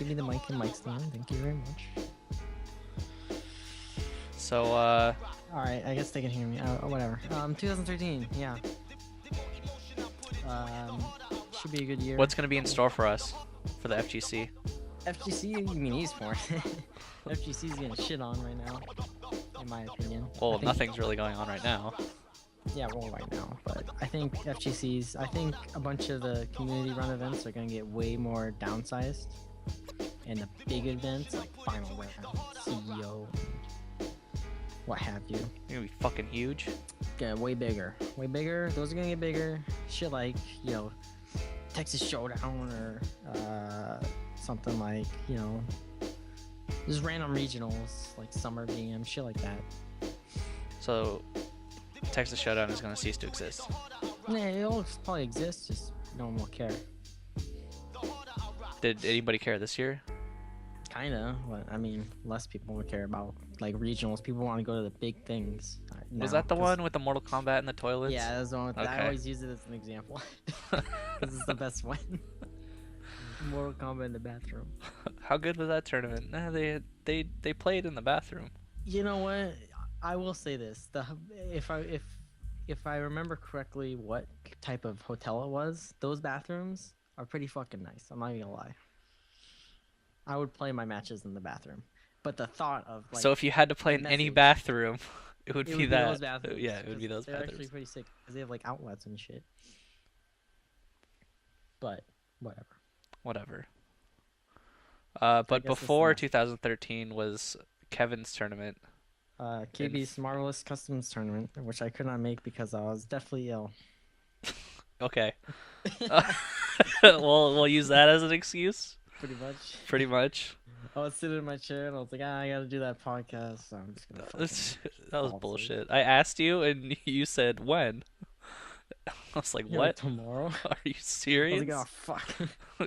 give me the mic and mic stand. Thank you very much. So, All right, I guess they can hear me. Whatever. 2013. Yeah. Um, should be a good year. what's going to be in store for us for the FGC? FGC, you mean esports? FGC is getting shit on right now, in my opinion. Well, I think, nothing's really going on right now. yeah, well, right now, but I think FGCs. I think a bunch of the community-run events are gonna get way more downsized, and the big events like Final Round, CEO, what have you, They're going to be fucking huge. get way bigger, way bigger. Those are gonna get bigger. Shit like Texas Showdown or something like just random regionals like Summer VM, shit like that. So, Texas Showdown is going to cease to exist. Yeah, it'll probably exist, just no one will care. Did anybody care this year? Kinda, but I mean, less people would care about like regionals. People want to go to the big things. Was Now, that the 'cause- one with the Mortal Kombat in the toilets? Yeah, that's the one. I Okay. always use it as an example because it's the best one. Mortal Kombat in the bathroom. How good was that tournament? Nah, they played in the bathroom. You know what? I will say this: if I remember correctly, what type of hotel it was, those bathrooms are pretty fucking nice. I'm not even gonna lie. I would play my matches in the bathroom, but the thought of like So if you had to play the in any message- bathroom, it would it be would that. those bathrooms. Yeah, it would be 'cause those they're actually bathrooms. pretty sick because they have like outlets and shit. But whatever. Whatever. I But guess it's before enough. 2013 was Kevin's tournament. KB's Marvelous Customs tournament, which I could not make because I was deathly ill. Okay. We'll use that as an excuse. Pretty much. Pretty much. I was sitting in my chair and I was like, I gotta do that podcast, so I'm just gonna That was fall asleep. bullshit. I asked you and you said when. I was like, You're like, what? tomorrow? Are you I was serious? like, oh fuck.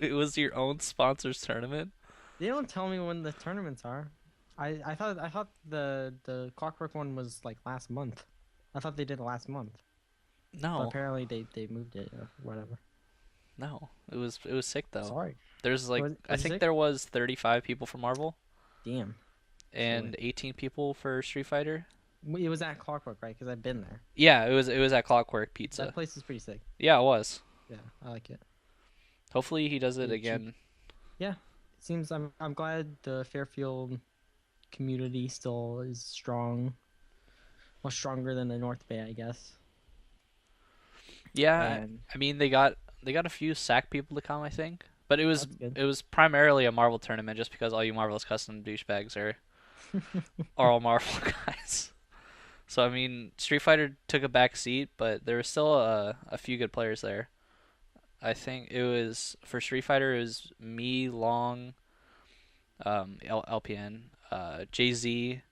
It was your own sponsor's tournament? They don't tell me when the tournaments are. I thought the Clockwork one was like last month. I thought they did it last month. But No. apparently they moved it or whatever. No. It was sick though. Sorry. There's like Was it- I was it think sick? there was 35 people for Marvel Damn. and 18 people for Street Fighter. It was at Clockwork, right? Because I've been there. Yeah, it was at Clockwork Pizza. That place is pretty sick. Yeah, it was. Yeah, I like it. Hopefully he does it Pretty cheap. again. It seems I'm glad the Fairfield community still is strong. Much stronger than the North Bay, I guess. Yeah, And I mean they got a few SAC people to come, I think. But it was That's good. it was primarily a Marvel tournament just because all you Marvelous Custom douchebags are all Marvel guys. So I mean Street Fighter took a back seat, but there was still a few good players there. I think it was for Street Fighter it was me, Long, LPN, Jay-Z.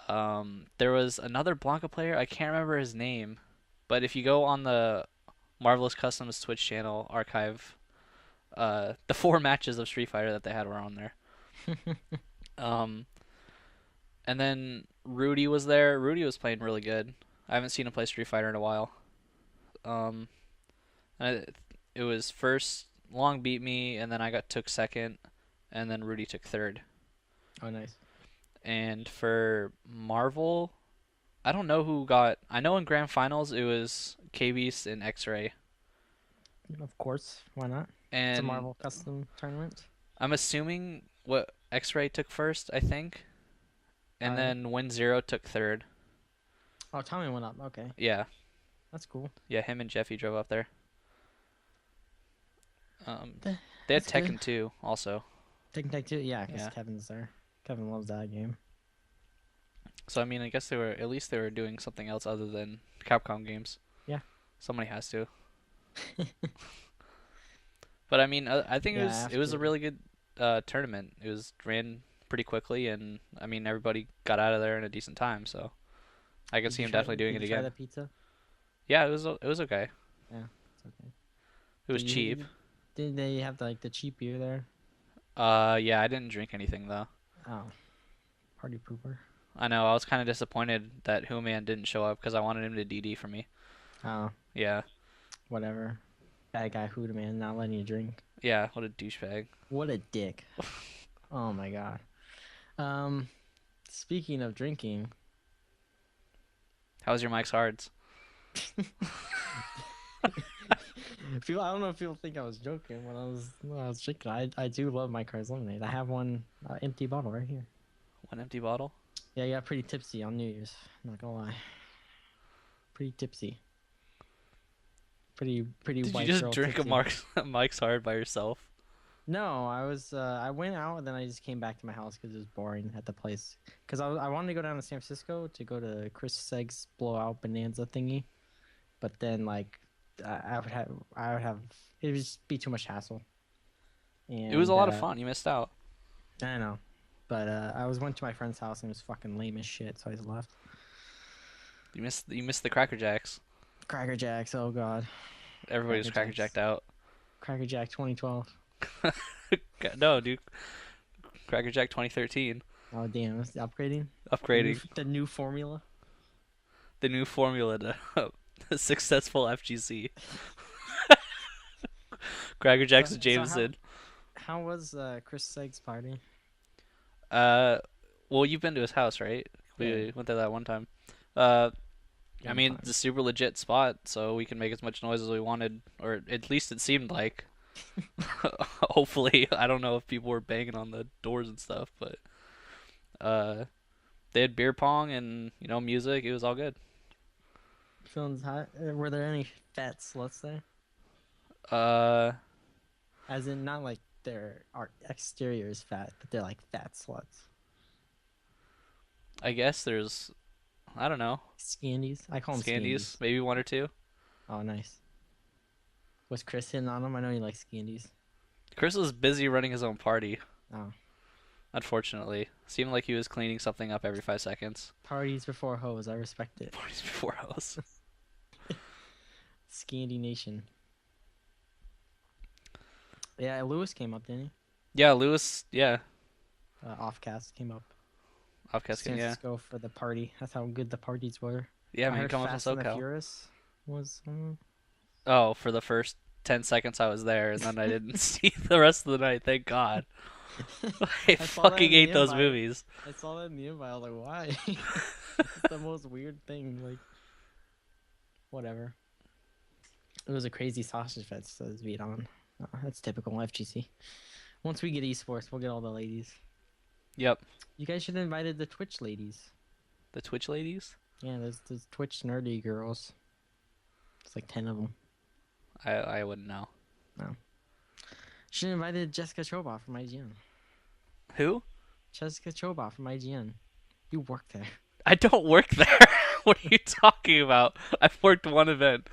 There was another Blanca player, I can't remember his name, but if you go on the Marvelous Customs Twitch channel archive, the 4 matches of Street Fighter that they had were on there. And then Rudy was there. Rudy was playing really good. I haven't seen him play Street Fighter in a while. And it was first Long beat me, and then I took second, and then Rudy took third. oh, nice. And for Marvel, I don't know who got. I know in grand finals it was K-Beast and X-Ray. Of course, why not? It's a And Marvel custom tournament. I'm assuming what X-Ray took first, I think, and then Win Zero took third. Oh, Tommy went up. Okay, Yeah, that's cool. yeah. Him and Jeffy drove up there. Th- They had that's good. Tekken 2 also. Tekken Tag 2, yeah, because Yeah. Kevin's there. Kevin loves that game. So I mean, I guess at least they were doing something else other than Capcom games. Yeah. Somebody has to. But I mean, I think Yeah, it was a after- really good tournament. It was ran pretty quickly, and I mean everybody got out of there in a decent time. So I can Did see you him try- definitely doing did it you try again. the pizza? Yeah, it was okay. It's okay. It was Did you- cheap. Did they have the cheap beer there? Yeah, I didn't drink anything though. Oh, party pooper. I know I was kind of disappointed that Human didn't show up because I wanted him to DD for me. Oh, Yeah, whatever. Bad guy Huda man, not letting you drink. Yeah, what a douchebag. What a dick. Oh my god. Um, speaking of drinking, How's your Mike's Hards? I don't know if people think I was joking when I was drinking. I do love my Car's lemonade. I have one empty bottle right here. One empty bottle? Yeah, I got pretty tipsy on New Year's. Not gonna lie, pretty tipsy. Pretty Did you white just girl drink a tipsy. Mike's Hard by yourself? No, I went out and then I just came back to my house because it was boring at the place. Because I wanted to go down to San Francisco to go to Chris Segg's blowout bonanza thingy, but then like I would have it would just be too much hassle. It was a And lot of fun. You missed out. I know, but went to my friend's house and it was fucking lame as shit, so I just left. You missed the Cracker Jacks. Cracker Jacks, oh god, Everybody was Cracker Cracker Jacks, Jacked out. Cracker Jack 2012. No, dude. Cracker Jack 2013. Oh damn, it's upgrading. Upgrading The new formula. the new formula to a successful FGC. Cracker So, Jacks and so how Jameson. how was Chris Segg's party? Uh, well, you've been to his house, right? Yeah, We went there that one time. Uh, I one mean, it's time. a super legit spot, so we can make as much noise as we wanted, or at least it seemed like. Hopefully, I don't know if people were banging on the doors and stuff, but uh, they had beer pong and music. It was all good. Feeling hot. Were there any fat sluts there? Uh, As in, not like their art exterior is fat, but they're like fat sluts. I guess there's, I don't know, Scandies. I call them Scandies, Scandies. maybe one or two. Oh, nice. Was Chris hitting on them? I know you like Scandies. Chris was busy running his own party. Oh, Unfortunately, seemed like he was cleaning something up every 5 seconds. parties before hoes. I respect it. Parties before house. Scandy Nation. Yeah, Lewis came up, didn't he? Yeah, Lewis. Yeah, Offcast came up. Offcast. San Yeah, Francisco for the party. That's how good the parties were. yeah. I Man, heard coming from Fast and the SoCal. Furious was. Oh, for the first 10 seconds I was there, and then I didn't see the rest of the night. Thank God. I I saw that fucking in the ate those invite. movies. I saw that in the invite. I was like, why? It's the most weird thing. Like, whatever. It was a crazy sausage fest to beat on. That's typical FGC. Once we get esports, we'll get all the ladies. Yep. You guys should have invited the Twitch ladies. The Twitch ladies. Yeah, there's Twitch nerdy girls. It's like 10 of them. I wouldn't know. No. Should have invited Jessica Chobot from IGN. Who? Jessica Chobot from IGN. You work there. I don't work there. What are you talking about? I've worked one event.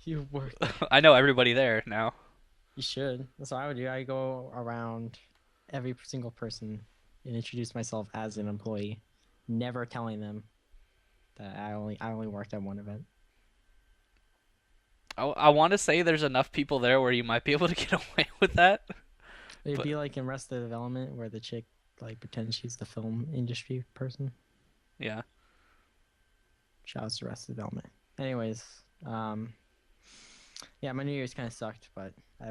You work there. I know everybody there now. You should. That's what I would do. I go around every single person and introduce myself as an employee, never telling them that I only worked at one event. I want to say there's enough people there where you might be able to get away with that. It'd But be like in Arrested Development where the chick like pretends she's the film industry person. yeah. Shout out to Arrested Development. Anyways, yeah, my New Year's kind of sucked, but I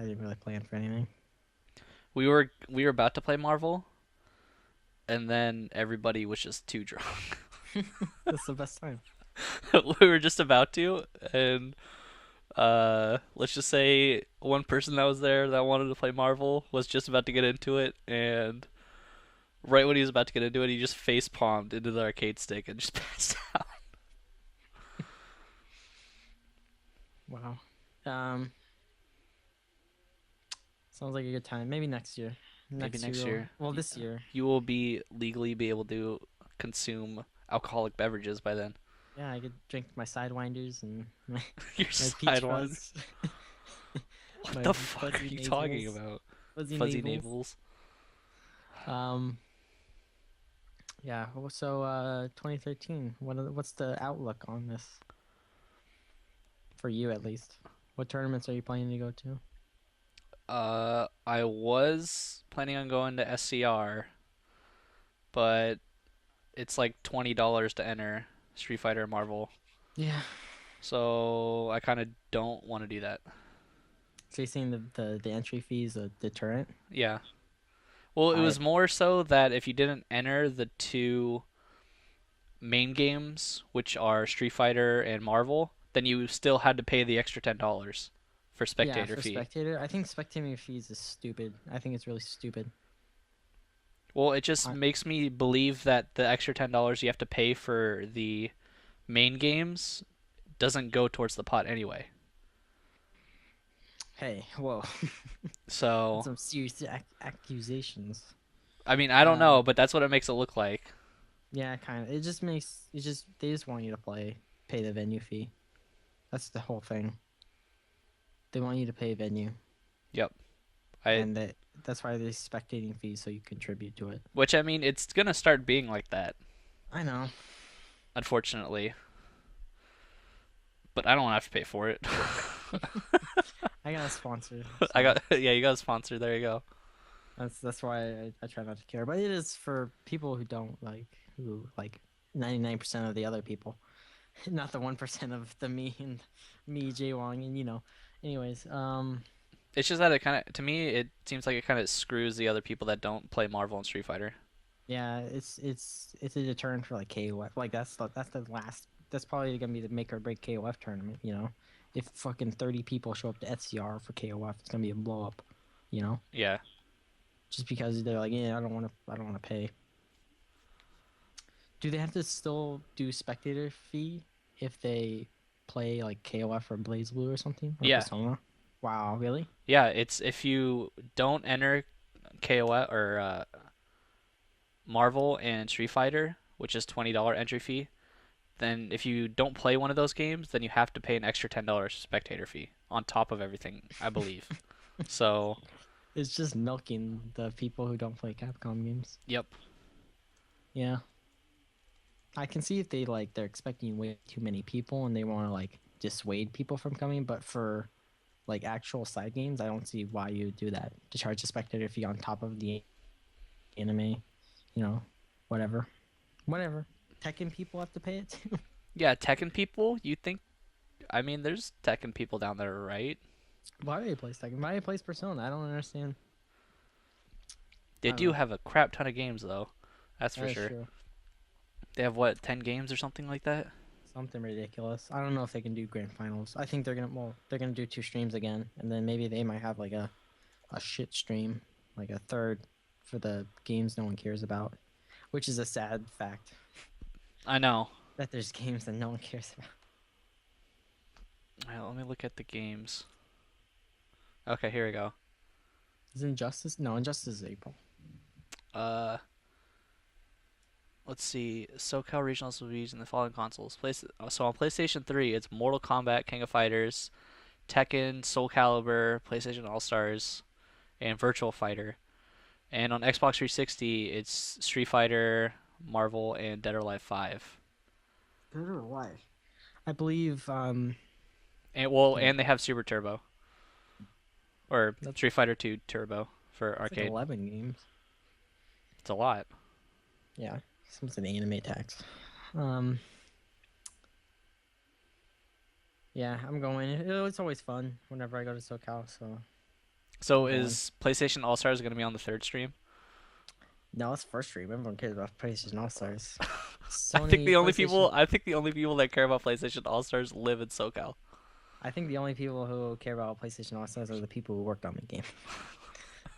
didn't really plan for anything. We were about to play Marvel, and then everybody was just too drunk. That's the best time. We were just about to, and let's just say one person that was there that wanted to play Marvel was just about to get into it, and right when he was about to get into it, he just face palmed into the arcade stick and just passed out. Wow. Um, sounds like a good time. Maybe next year. Maybe Next year. next year. Well, this year. You will be legally be able to consume alcoholic beverages by then. Yeah, I could drink my sidewinders and my, Your my peach sidelines. fuzz. What My the fuck are fuzzy you talking navels. about? Fuzzy Fuzzy navels. navels. Um, yeah. So, 2013. What's the outlook on this for you, at least? What tournaments are you planning to go to? I was planning on going to SCR, but it's like $20 to enter Street Fighter Marvel. Yeah. So I kind of don't want to do that. So you're saying the entry fee is a deterrent? Yeah. Well, it I was more so that if you didn't enter the two main games, which are Street Fighter and Marvel, then you still had to pay the extra $10 for Yeah, spectator for fee. spectator, I think spectator fees is stupid. I think it's really stupid. Well, it just I, makes me believe that the extra $10 you have to pay for the main games doesn't go towards the pot anyway. hey, whoa, that's So, some serious accusations. I mean, I don't know, Um, but that's what it makes it look like. yeah, kind of. It just they just want you to pay the venue fee. That's the whole thing. They want you to pay venue, Yep. I and that's why there's spectating fees, so you contribute to it. which I mean, it's going to start being like that, I know. unfortunately, but I don't have to pay for it. I got a sponsor, I so got yeah, you got a sponsor. There you go. that's why I try not to care. But it is for people who like 99% of the other people, not the 1% of the me and me Jaywong and Anyways, It's just that it kind of to me it seems like it kind of screws the other people that don't play Marvel and Street Fighter. yeah, it's a deterrent for like KOF. Like that's the last. That's probably gonna be the make or break KOF tournament. If fucking 30 people show up to FCR for KOF, it's gonna be a blow up. You know, Yeah. just because they're like, yeah, I don't want to pay. Do they have to still do spectator fee if they play like KOF or Blaze Blue or something or Yeah. Persona? Wow, really? Yeah, it's if you don't enter KOF or Marvel and Street Fighter, which is $20 entry fee, then if you don't play one of those games, then you have to pay an extra $10 spectator fee on top of everything, I believe. So, It's just milking the people who don't play Capcom games. yep. Yeah. I can see if they're expecting way too many people and they want to like dissuade people from coming, but for like actual side games, I don't see why you would do that to charge a spectator fee on top of the anime, whatever. Whatever. Tekken people have to pay it too. Yeah, Tekken people, you think I mean there's Tekken people down there, right? Why plays Tekken? Why plays Persona? I don't understand. They I don't do know. have a crap ton of games though. That's for That is sure. true. They have what, 10 games or something like that? Something ridiculous. I don't know if they can do grand finals. I think they're gonna do two streams again, and then maybe they might have like a shit stream, like a third for the games no one cares about, which is a sad fact I know. that there's games that no one cares about. Let me look at the games. Okay, here we go. Is Injustice? No, Injustice is April. Uh, let's see. SoCal Regionals will be using the following consoles. So on PlayStation 3, it's Mortal Kombat, King of Fighters, Tekken, Soul Calibur, PlayStation All Stars, and Virtual Fighter. And on Xbox 360, it's Street Fighter, Marvel, and Dead or Alive 5. Dead or Alive. I believe And well, yeah, and they have Super Turbo or that's Street Fighter 2 Turbo for it's like arcade. 11 games. It's a lot. Yeah, someone's an anime tax. Um, yeah, I'm going. It's always fun whenever I go to SoCal, so So I'm going. is PlayStation All Stars going to be on the third stream? No, it's first stream. Everyone cares about PlayStation All Stars. I think Sony the only people PlayStation. I think the only people that care about PlayStation All Stars live in SoCal. I think the only people who care about PlayStation All Stars are the people who worked on the game.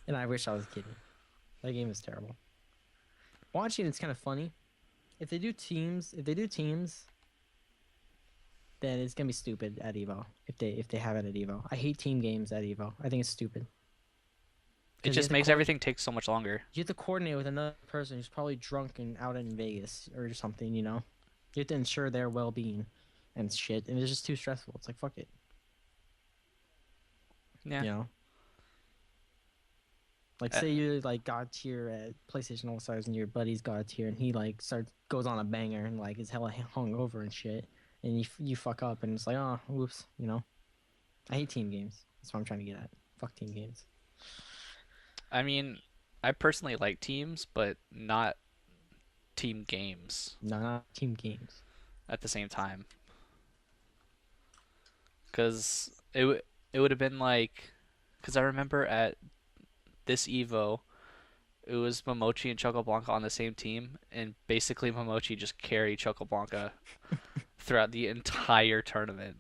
And I wish I was kidding. That game is terrible. Watching it's kind of funny. If they do teams, then it's gonna be stupid at Evo. If they have it at Evo, I hate team games at Evo. I think it's stupid It because just makes everything take so much longer. you have to coordinate with another person who's probably drunk and out in Vegas or something. You have to ensure their well-being and shit, and it's just too stressful. It's like fuck it. Yeah. You know, like Uh, say you like got a tier at PlayStation All Stars and your buddy's got a tier and he like starts goes on a banger and like is hella hung over and shit, and you fuck up and it's like oh whoops. I hate team games. That's what I'm trying to get at. Fuck team games. I mean, I personally like teams, but not team games No, not team games. at the same time. because it would have been like, because I remember at this Evo, it was Momochi and Chocoblanca on the same team, and basically Momochi just carried Chocoblanca throughout the entire tournament.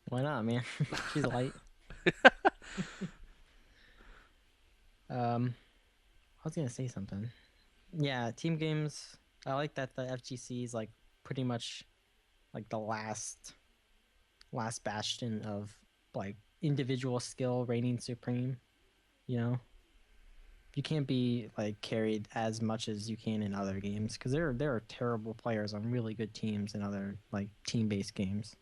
Why not, man? She's light. I was gonna say something. Yeah, team games. I like that the FGC is like pretty much like the last bastion of like individual skill reigning supreme. You know, you can't be like carried as much as you can in other games because there are terrible players on really good teams in other like team based games.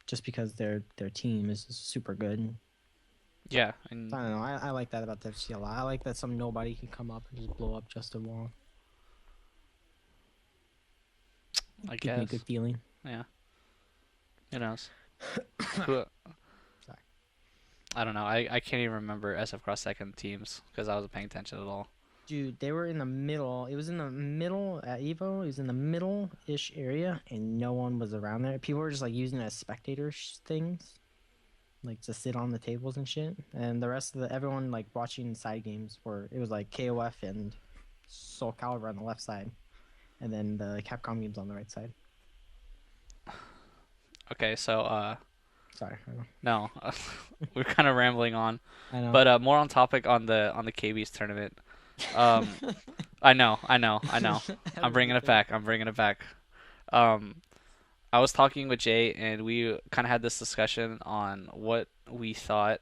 Just because their team is super good. Yeah, I and don't know. I like that about the FGC a lot. I like that some nobody can come up and just blow up Justin Wong. I Gives me a guess, good feeling. yeah, who knows? Who Sorry. I don't know. I can't even remember SF Cross second teams because I wasn't paying attention at all. Dude, they were in the middle. It was in the middle at Evo. It was in the middle-ish area, and no one was around there. People were just like using it as spectator things, like to sit on the tables and shit. And the rest of the everyone like watching side games were it was like KOF and Soul Calibur on the left side, and then the Capcom games on the right side. Okay, so Sorry, no, we're kind of rambling on, I know. but more on topic on the KB's tournament. Um, I know. How I'm did bringing you it think? back. I'm bringing it back. Um, I was talking with Jay, and we kind of had this discussion on what we thought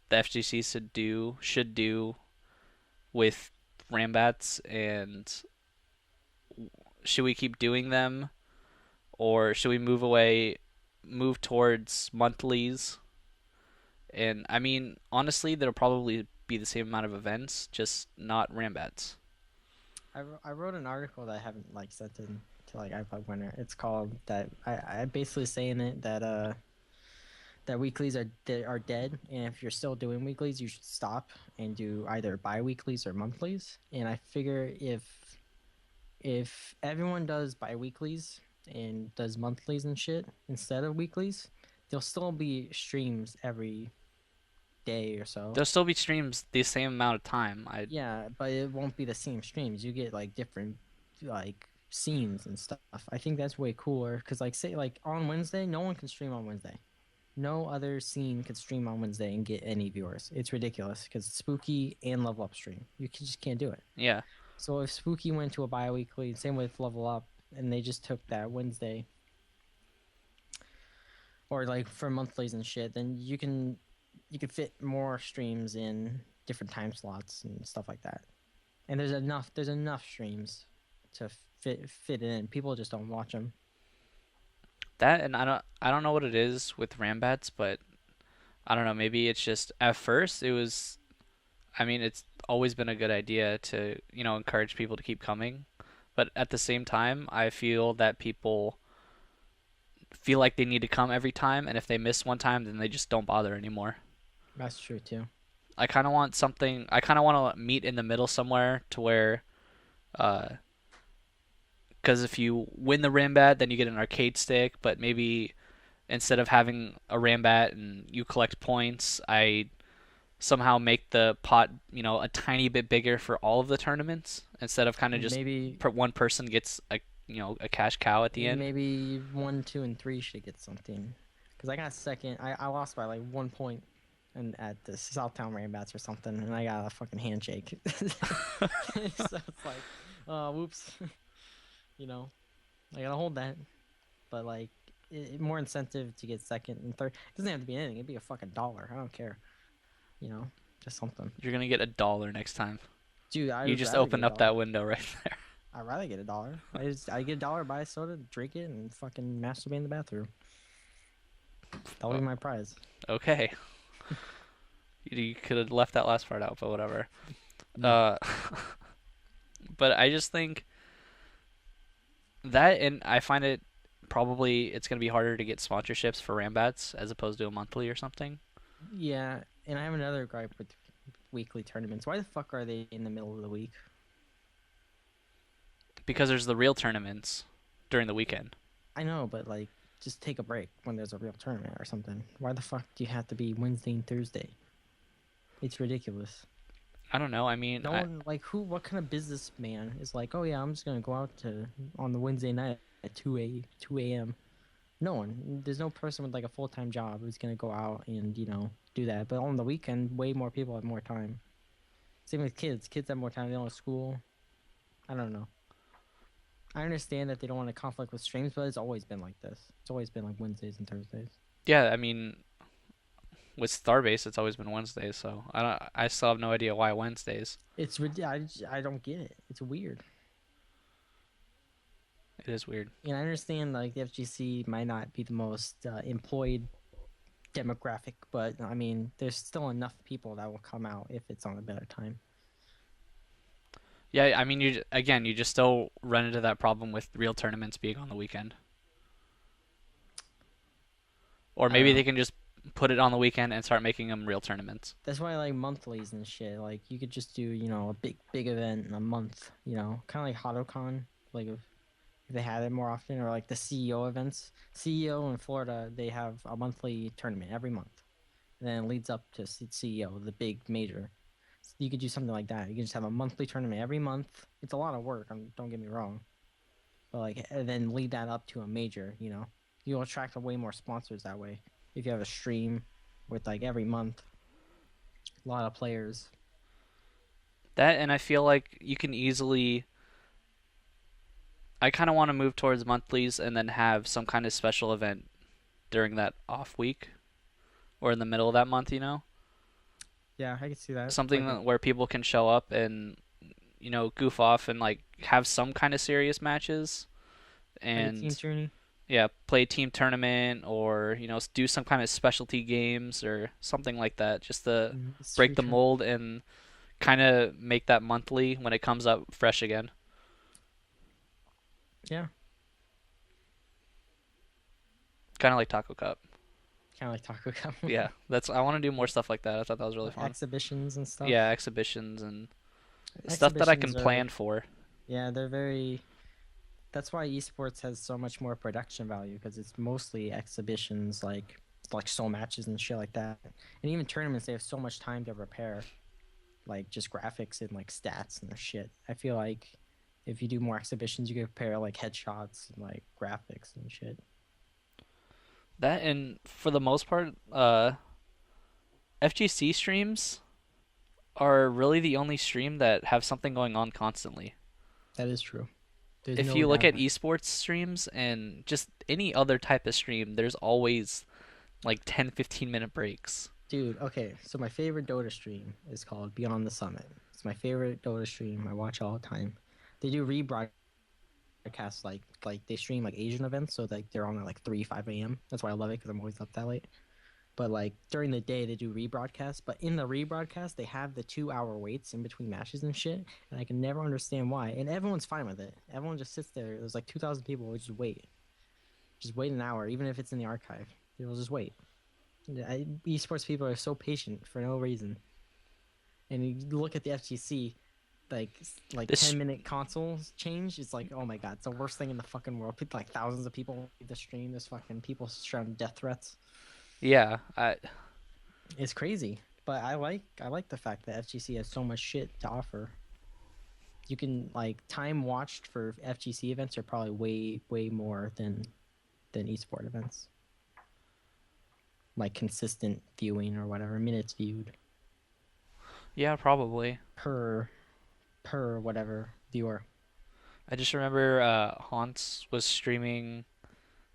the FGC should do with Rambats, and should we keep doing them, or should we move towards monthlies? And I mean, honestly, there'll probably be the same amount of events, just not Rambats. I wrote an article that I haven't like sent in to like iPod Winner. It's called that I basically saying it that weeklies are dead, and if you're still doing weeklies, you should stop and do either bi-weeklies or monthlies. And I figure if everyone does bi-weeklies and does monthlies and shit instead of weeklies, there'll still be streams every day or so. There'll still be streams the same amount of time. I Yeah, but it won't be the same streams. You get like different like scenes and stuff. I think that's way cooler because like say like on Wednesday, no one can stream on Wednesday. No other scene could stream on Wednesday and get any viewers. It's ridiculous because Spooky and Level Up stream. Just can't do it. yeah, So if Spooky went to a bi-weekly, same with Level Up, and they just took that Wednesday or like for monthlies and shit, then you can fit more streams in different time slots and stuff like that. And there's enough streams to fit it in. People just don't watch them. that and I don't know what it is with Rambats, but I don't know. Maybe it's just at first it was. I mean, it's always been a good idea to encourage people to keep coming, but at the same time, I feel that people feel like they need to come every time, and if they miss one time, then they just don't bother anymore. That's true too. I kind of want something. I kind of want to meet in the middle somewhere to where, uh, because if you win the Rambat, then you get an arcade stick. But maybe instead of having a Rambat and you collect points, I somehow make the pot, a tiny bit bigger for all of the tournaments instead of kind of just Maybe one person gets a cash cow at the end. maybe 1, 2, and 3 should get something. Because I got second. I lost by like 1 point and at the Southtown Rambats or something, and I got a fucking handshake. So it's like, whoops. you know, I gotta hold that. But like, more incentive to get second and third. It doesn't have to be anything. It'd be a fucking dollar. I don't care. You know, just something. You're gonna get $1 next time. Dude, I You would just rather get opened a up dollar. that window right there. I'd rather get a dollar. I get a dollar, buy a soda, drink it, and fucking masturbate in the bathroom. That'll be my prize. Okay. You could have left that last part out, but whatever. Mm. Uh, but I just think that, and I find it probably it's gonna be harder to get sponsorships for Rambats as opposed to a monthly or something. Yeah, and I have another gripe with weekly tournaments. Why the fuck are they in the middle of the week? Because there's the real tournaments during the weekend. I know, but like just take a break when there's a real tournament or something. Why the fuck do you have to be Wednesday and Thursday? It's ridiculous. I don't know. I mean, No one like who what kind of businessman is like, "Oh yeah, I'm just going to go out to on the Wednesday night at 2 a.m." No one. There's no person with like a full-time job who's going to go out and, do that. But on the weekend, way more people have more time. Same with kids. Kids have more time. They don't have school. I don't know. I understand that they don't want to conflict with streams, but it's always been like this. It's always been like Wednesdays and Thursdays. yeah, I mean, with Starbase, it's always been Wednesdays. So I don't. I still have no idea why Wednesdays. I don't get it. It's weird. It is weird. And I understand like the FGC might not be the most employed demographic, but I mean, there's still enough people that will come out if it's on a better time. Yeah, I mean, you just still run into that problem with real tournaments being on the weekend, or I don't maybe know. they can just put it on the weekend and start making them real tournaments. That's why I like monthlies and shit. Like you could just do, a big event in a month, kind of like HottoCon, like if they had it more often, or like the CEO events. CEO in Florida, they have a monthly tournament every month. And then it leads up to CEO, the big major. So you could do something like that. You can just have a monthly tournament every month. It's a lot of work, don't get me wrong. But like and then lead that up to a major. You'll attract way more sponsors that way. If you have a stream with like every month, a lot of players. That and I feel like you can easily. I kind of want to move towards monthlies and then have some kind of special event during that off week or in the middle of that month. Yeah, I can see that. Something where people can show up and goof off and like have some kind of serious matches like a team and journey. yeah, play a team tournament or do some kind of specialty games or something like that just to It's break true, the true. mold and kind of make that monthly when it comes up fresh again. Yeah, Kind of like Taco Cup. kind of like Taco Cup. Yeah, that's I want to do more stuff like that. I thought that was really Like fun. exhibitions and stuff. Yeah, exhibitions and stuff that I can Exhibitions are, plan for. yeah, they're very. That's why esports has so much more production value because it's mostly exhibitions, like soul matches and shit like that. And even tournaments, they have so much time to prepare, like just graphics and like stats and shit. I feel like if you do more exhibitions, you can prepare like headshots and like graphics and shit. That and for the most part, FGC streams are really the only stream that have something going on constantly. That is true. There's If no you look at downtime. esports streams and just any other type of stream, there's always like 10, 15-minute breaks. Dude, okay, so my favorite Dota stream is called Beyond the Summit. It's my favorite Dota stream. I watch all the time. They do rebroadcasts like they stream like Asian events, so like they're on at like 3, 5 a.m. That's why I love it because I'm always up that late. But like during the day they do rebroadcasts, but in the rebroadcast they have the 2 hour waits in between matches and shit, and I can never understand why. And everyone's fine with it. Everyone just sits there. There's like 2,000 people who just wait an hour, even if it's in the archive. They'll just wait. Esports people are so patient for no reason. And you look at the FGC, like like This 10-minute consoles change. It's like, oh my god, it's the worst thing in the fucking world. People, like thousands of people leave the stream. There's fucking people shouting death threats. yeah, I It's crazy. But I like the fact that FGC has so much shit to offer. You can like time watched for FGC events are probably way more than esport events. Like consistent viewing or whatever minutes viewed yeah, probably. per whatever viewer. I just remember Hans was streaming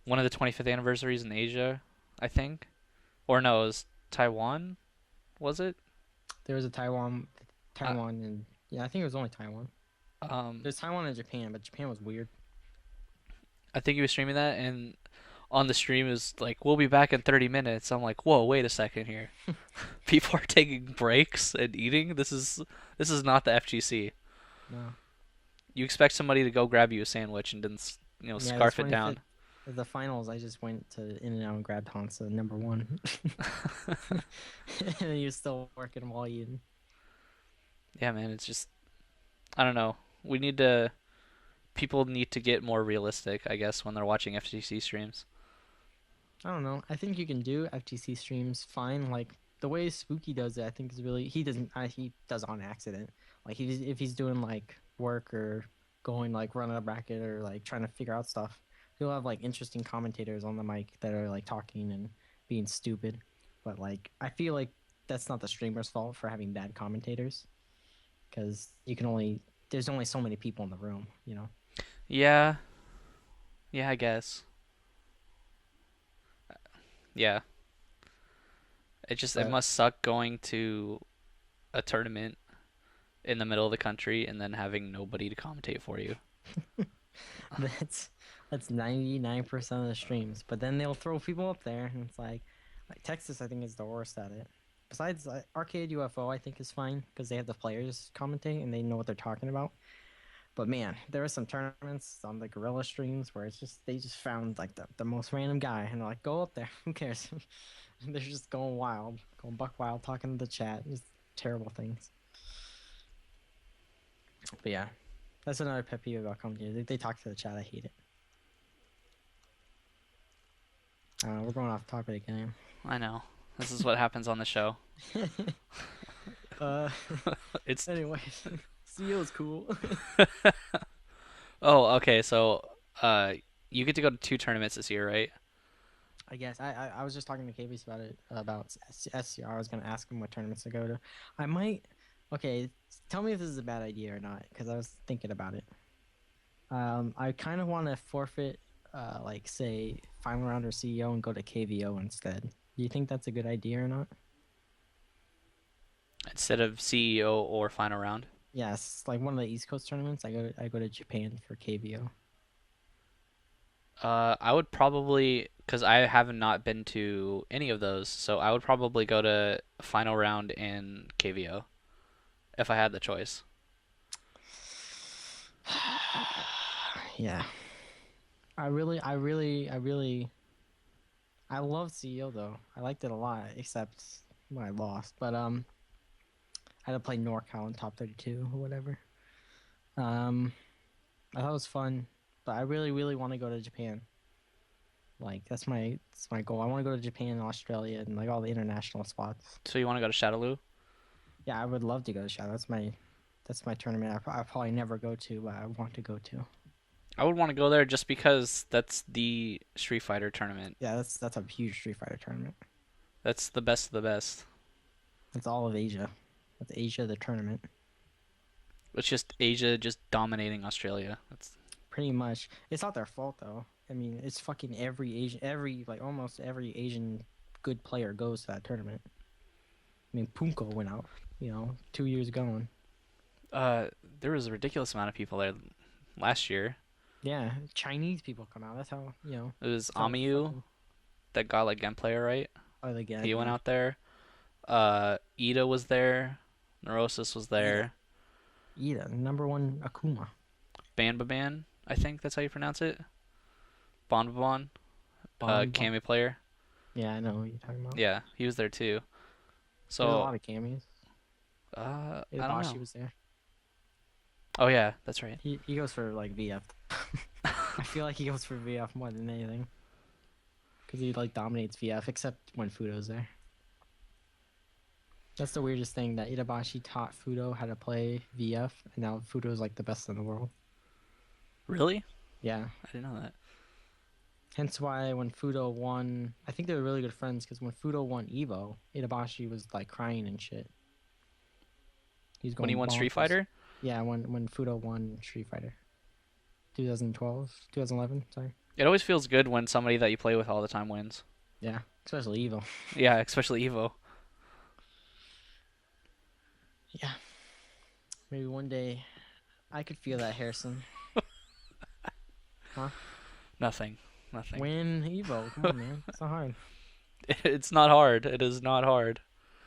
one of the 25th anniversaries in Asia, I think. Or no, it was Taiwan, was it? There was a Uh, Taiwan, and yeah, I think it was only Taiwan. um, There's Taiwan and Japan, but Japan was weird. I think he was streaming that, and on the stream it was like, "We'll be back in 30 minutes." I'm like, "Whoa, wait a second here. People are taking breaks and eating. This is not the FGC. No, You expect somebody to go grab you a sandwich and then yeah, the scarf it 25th, down." the finals. I just went to In-N-Out and grabbed Hansa number one, and he was still working while eating. Yeah, man, it's just I don't know. We need to People need to get more realistic, I guess, when they're watching FGC streams. I don't know. I think you can do FTC streams fine. Like the way Spooky does it, I think is really he doesn't. He does on accident. Like if he's doing like work or going like running a bracket or like trying to figure out stuff, he'll have like interesting commentators on the mic that are like talking and being stupid. But like I feel like that's not the streamer's fault for having bad commentators because you can only there's only so many people in the room, you know. Yeah, yeah, I guess. Yeah, it But must suck going to a tournament in the middle of the country and then having nobody to commentate for you. that's that's 99% of the streams. But then they'll throw people up there, and it's like Texas, I think is the worst at it. Besides Arcade UFO, I think is fine because they have the players commentate and they know what they're talking about. But man, there are some tournaments on the Gorilla streams where it's just they just found like the most random guy and they're like, go up there, who cares? And they're just going wild, going buck wild, talking to the chat, just terrible things. But yeah, that's another pet peeve about commentators. They talk to the chat. I hate it. We're going off topic again. I know. This is what happens on the show. uh, It's anyway, CEO is cool. Oh, okay. So, you get to go to two tournaments this year, right? I guess I was just talking to KBs about it about SCR. I was gonna ask him what tournaments to go to. I might. Okay, tell me if this is a bad idea or not, because I was thinking about it. I kind of want to forfeit, like say final round or CEO and go to KVO instead. Do you think that's a good idea or not? Instead of CEO or final round. Yes, like one of the East Coast tournaments. I go to Japan for KVO. I would probably, because I have not been to any of those, so I would probably go to final round in KVO if I had the choice. Yeah, I love CEO though. I liked it a lot, except when I lost. But I had to play NorCal in top 32 or whatever. Um, I thought it was fun, but I really want to go to Japan. Like that's my goal. I want to go to Japan and Australia and like all the international spots. So you want to go to Shadaloo? Yeah, I would love to go to Shadow. That's my tournament. I probably never go to, but I want to go to. I would want to go there just because that's the Street Fighter tournament. Yeah, that's a huge Street Fighter tournament. That's the best of the best. That's all of Asia. That's Asia the tournament. It's just Asia just dominating Australia. That's Pretty much. It's not their fault though. I mean, it's fucking every Asian, every like almost every Asian good player goes to that tournament. I mean, Punko went out, 2 years ago. And uh, there was a ridiculous amount of people there last year. yeah, Chinese people come out. That's how It was That's how Amiyu fucking. that got like game player right. Oh, they get He went yeah. out there. Ida was there. Neurosis was Ida, there. Ida, number one Akuma. Banbaban, I think that's how you pronounce it. Bonbabon, Bon, bon. Kami player. Yeah, I know what you're talking about. Yeah, he was there too. There's a So, lot of cameos. I don't Itabashi know. was there. Oh yeah, that's right. He goes for like VF. I feel like he goes for VF more than anything because he like dominates VF except when Fudo's there. That's the weirdest thing that Itabashi taught Fudo how to play VF, and now Fudo's like the best in the world. Really? Yeah. I didn't know that. Hence why when Fudo won, I think they were really good friends because when Fudo won Evo, Itabashi was like crying and shit. He's When he going won Street bonkers. Fighter? Yeah, when Fudo won Street Fighter, 2012, 2011. Sorry. It always feels good when somebody that you play with all the time wins. Yeah, especially Evo. Yeah, especially Evo. Yeah, maybe one day I could feel that, Harrison. Huh? Nothing. Nothing. Win Evo. Come on, man. It's not hard. It's not hard. It is not hard.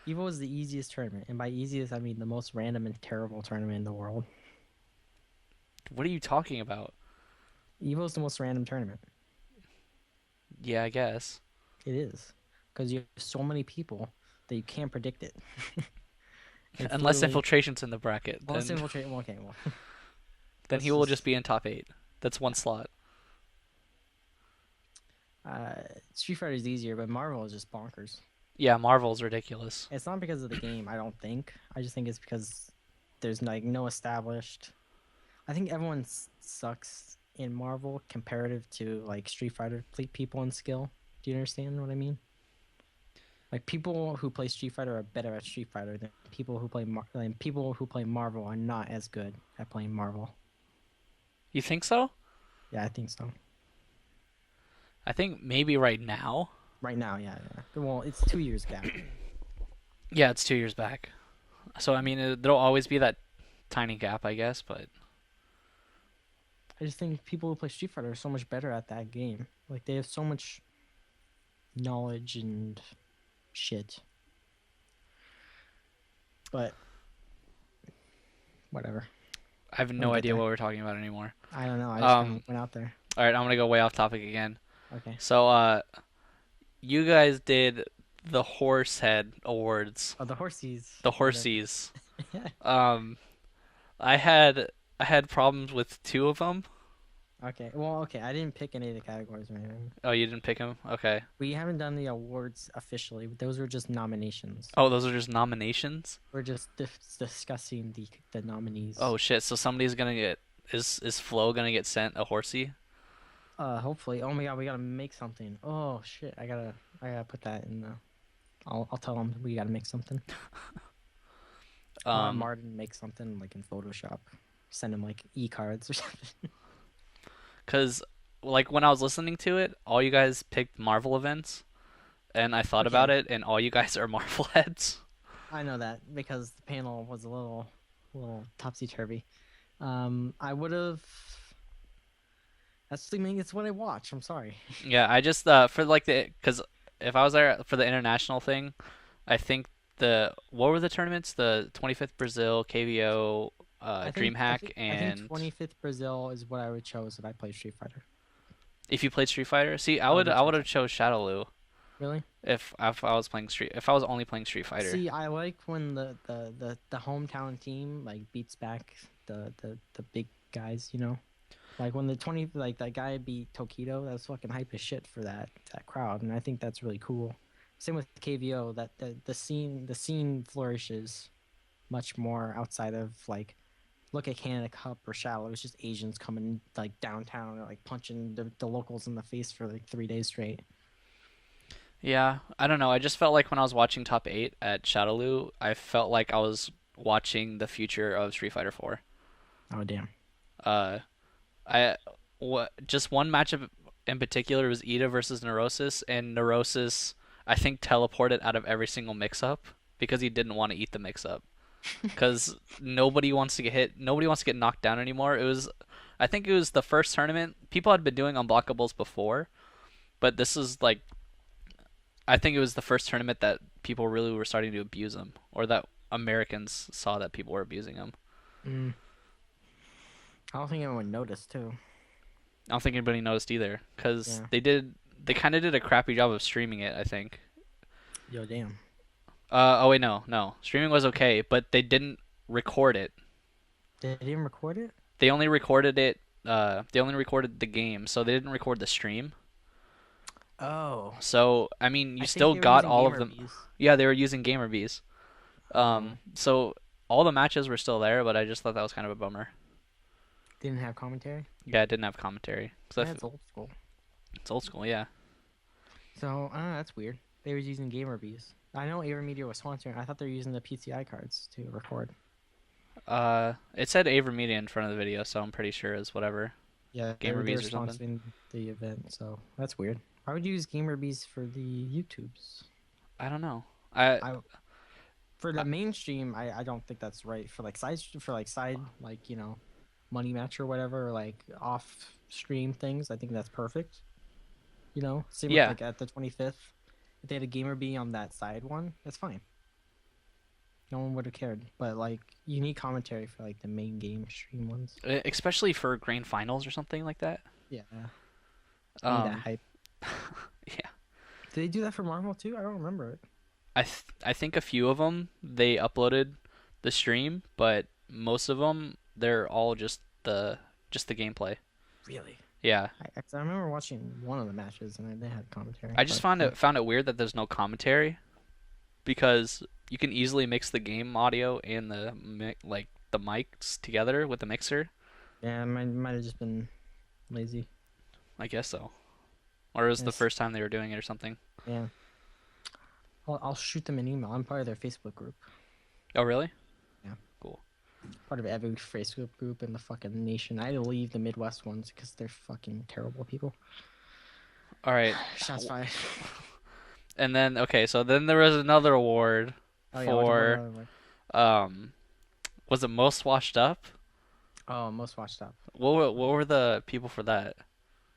Evo is the easiest tournament, and by easiest I mean the most random and terrible tournament in the world. What are you talking about? Evo is the most random tournament. Yeah, I guess. It is because you have so many people that you can't predict it. It's Unless literally infiltration's in the bracket, well, let's then infiltrate. Well, okay, well, then let's he will just just. be in top 8. That's one slot. Uh, Street Fighter is easier, but Marvel is just bonkers. Yeah, Marvel's ridiculous. It's not because of the game, I don't think. I just think it's because there's like no established. I think everyone sucks in Marvel comparative to like Street Fighter people in skill. Do you understand what I mean? Like people who play Street Fighter are better at Street Fighter than people who play Marvel are not as good at playing Marvel. You think so? Yeah, I think so. I think maybe right now. Right now, yeah, yeah. Well, it's 2 years gap. Yeah, it's 2 years back. So I mean, there'll always be that tiny gap, I guess. But I just think people who play Street Fighter are so much better at that game. Like they have so much knowledge and shit. But whatever. I have We'll no get idea there. what we're talking about anymore. I don't know. I just kind Um, of went out there. all right, I'm gonna go way off topic again. Okay. So, you guys did the Horsehead Awards, Oh, the horsies. the Whatever. Horsies. Um, I had I had problems with two of them. Okay. Well, okay. I didn't pick any of the categories or anything. Oh, you didn't pick them? Okay. We haven't done the awards officially. Those were just nominations. Oh, those are just nominations? We're just discussing the nominees. Oh shit, so somebody's gonna get is Flo gonna get sent a horsey? Hopefully. Oh my God, we gotta make something. Oh shit, I gotta put that in the. I'll tell them we gotta make something. Um, Martin make something like in Photoshop. Send him like e-cards or something. 'Cause like when I was listening to it, all you guys picked Marvel events, and I thought about Okay, it, and all you guys are Marvel heads. I know that because the panel was a little topsy-turvy. I would have. That's I mean, it's what I watch. I'm sorry. Yeah, I just for like because if I was there for the international thing, I think the what were the tournaments? The 25th Brazil, KVO, I think I DreamHack, think I think and 25th Brazil is what I would chose if I played Street Fighter. if you played Street Fighter, see, I I would would have I would chose have that. chose Shadowloo Really? if I was playing if I was only playing Street Fighter. See, I like when the hometown team like beats back the big guys, you know? Like when the 20 like that guy beat Tokido, that was fucking hype as shit for that crowd, and I think that's really cool. Same with KVO, that the scene flourishes much more outside of like look at Canada Cup or Shallow. It's just Asians coming like downtown and like punching the locals in the face for like 3 days straight. Yeah, I don't know. I just felt like when I was watching Top 8 at Shadowloo, I felt like I was watching the future of Street Fighter 4. Oh damn. Uh, I just one matchup in particular was Ida versus Neurosis, and Neurosis I think teleported out of every single mix-up because he didn't want to eat the mix-up. Because nobody wants to get hit, nobody wants to get knocked down anymore. I think it was the first tournament. People had been doing unblockables before, but this is like I think it was the first tournament that people really were starting to abuse him, or that Americans saw that people were abusing him. Mm. I don't think anyone noticed too. I don't think anybody noticed either, because Yeah. they kind of did a crappy job of streaming it, I think. Yo, damn. Oh wait, no, streaming was okay, but they didn't record it. Did they even record it? They only recorded it. They only recorded the game, so they didn't record the stream. Oh, So I mean, you I think still they were got using all of gamer them. views. Yeah, they were using gamer bees. Oh, So all the matches were still there, but I just thought that was kind of a bummer. didn't have commentary. Yeah, it didn't have commentary. Yeah, it's old school. It's old school, yeah. So, that's weird. They was using gamer bees. I know AverMedia was sponsoring. I thought they were using the PCI cards to record. It said Aver Media in front of the video, so I'm pretty sure it's whatever. Yeah, Gamer they were bees or something. sponsoring the event, so that's weird. Why would you use gamer bees for the YouTubes? I don't know. I I For I- the mainstream, I don't think that's right. For like side like money match or whatever, or like off stream things, I think that's perfect. Same with yeah, like at the 25th, if they had a gamer bee on that side one, that's fine. No one would have cared. But like you need commentary for like the main game stream ones. especially for grand finals or something like that. Yeah, you need that Um, hype. yeah. Did they do that for Marvel too? I don't remember it. I think a few of them they uploaded the stream, but most of them they're all just the gameplay. Really? Yeah. 'Cause I remember watching one of the matches and they had commentary, I just but found it weird that there's no commentary because you can easily mix the game audio and like the mics together with the mixer. yeah, it might have just been lazy. I guess so. Or it was the Yes, first time they were doing it or something. yeah. I'll shoot them an email. I'm part of their Facebook group. Oh, really? Yeah, Cool. part of every Facebook group in the fucking nation. I had to leave the Midwest ones because they're fucking terrible people. All right. Shots fired. And then okay, so then there was another award Oh yeah, what for another one? um was it most washed up? Oh, most watched up. What were the people for that?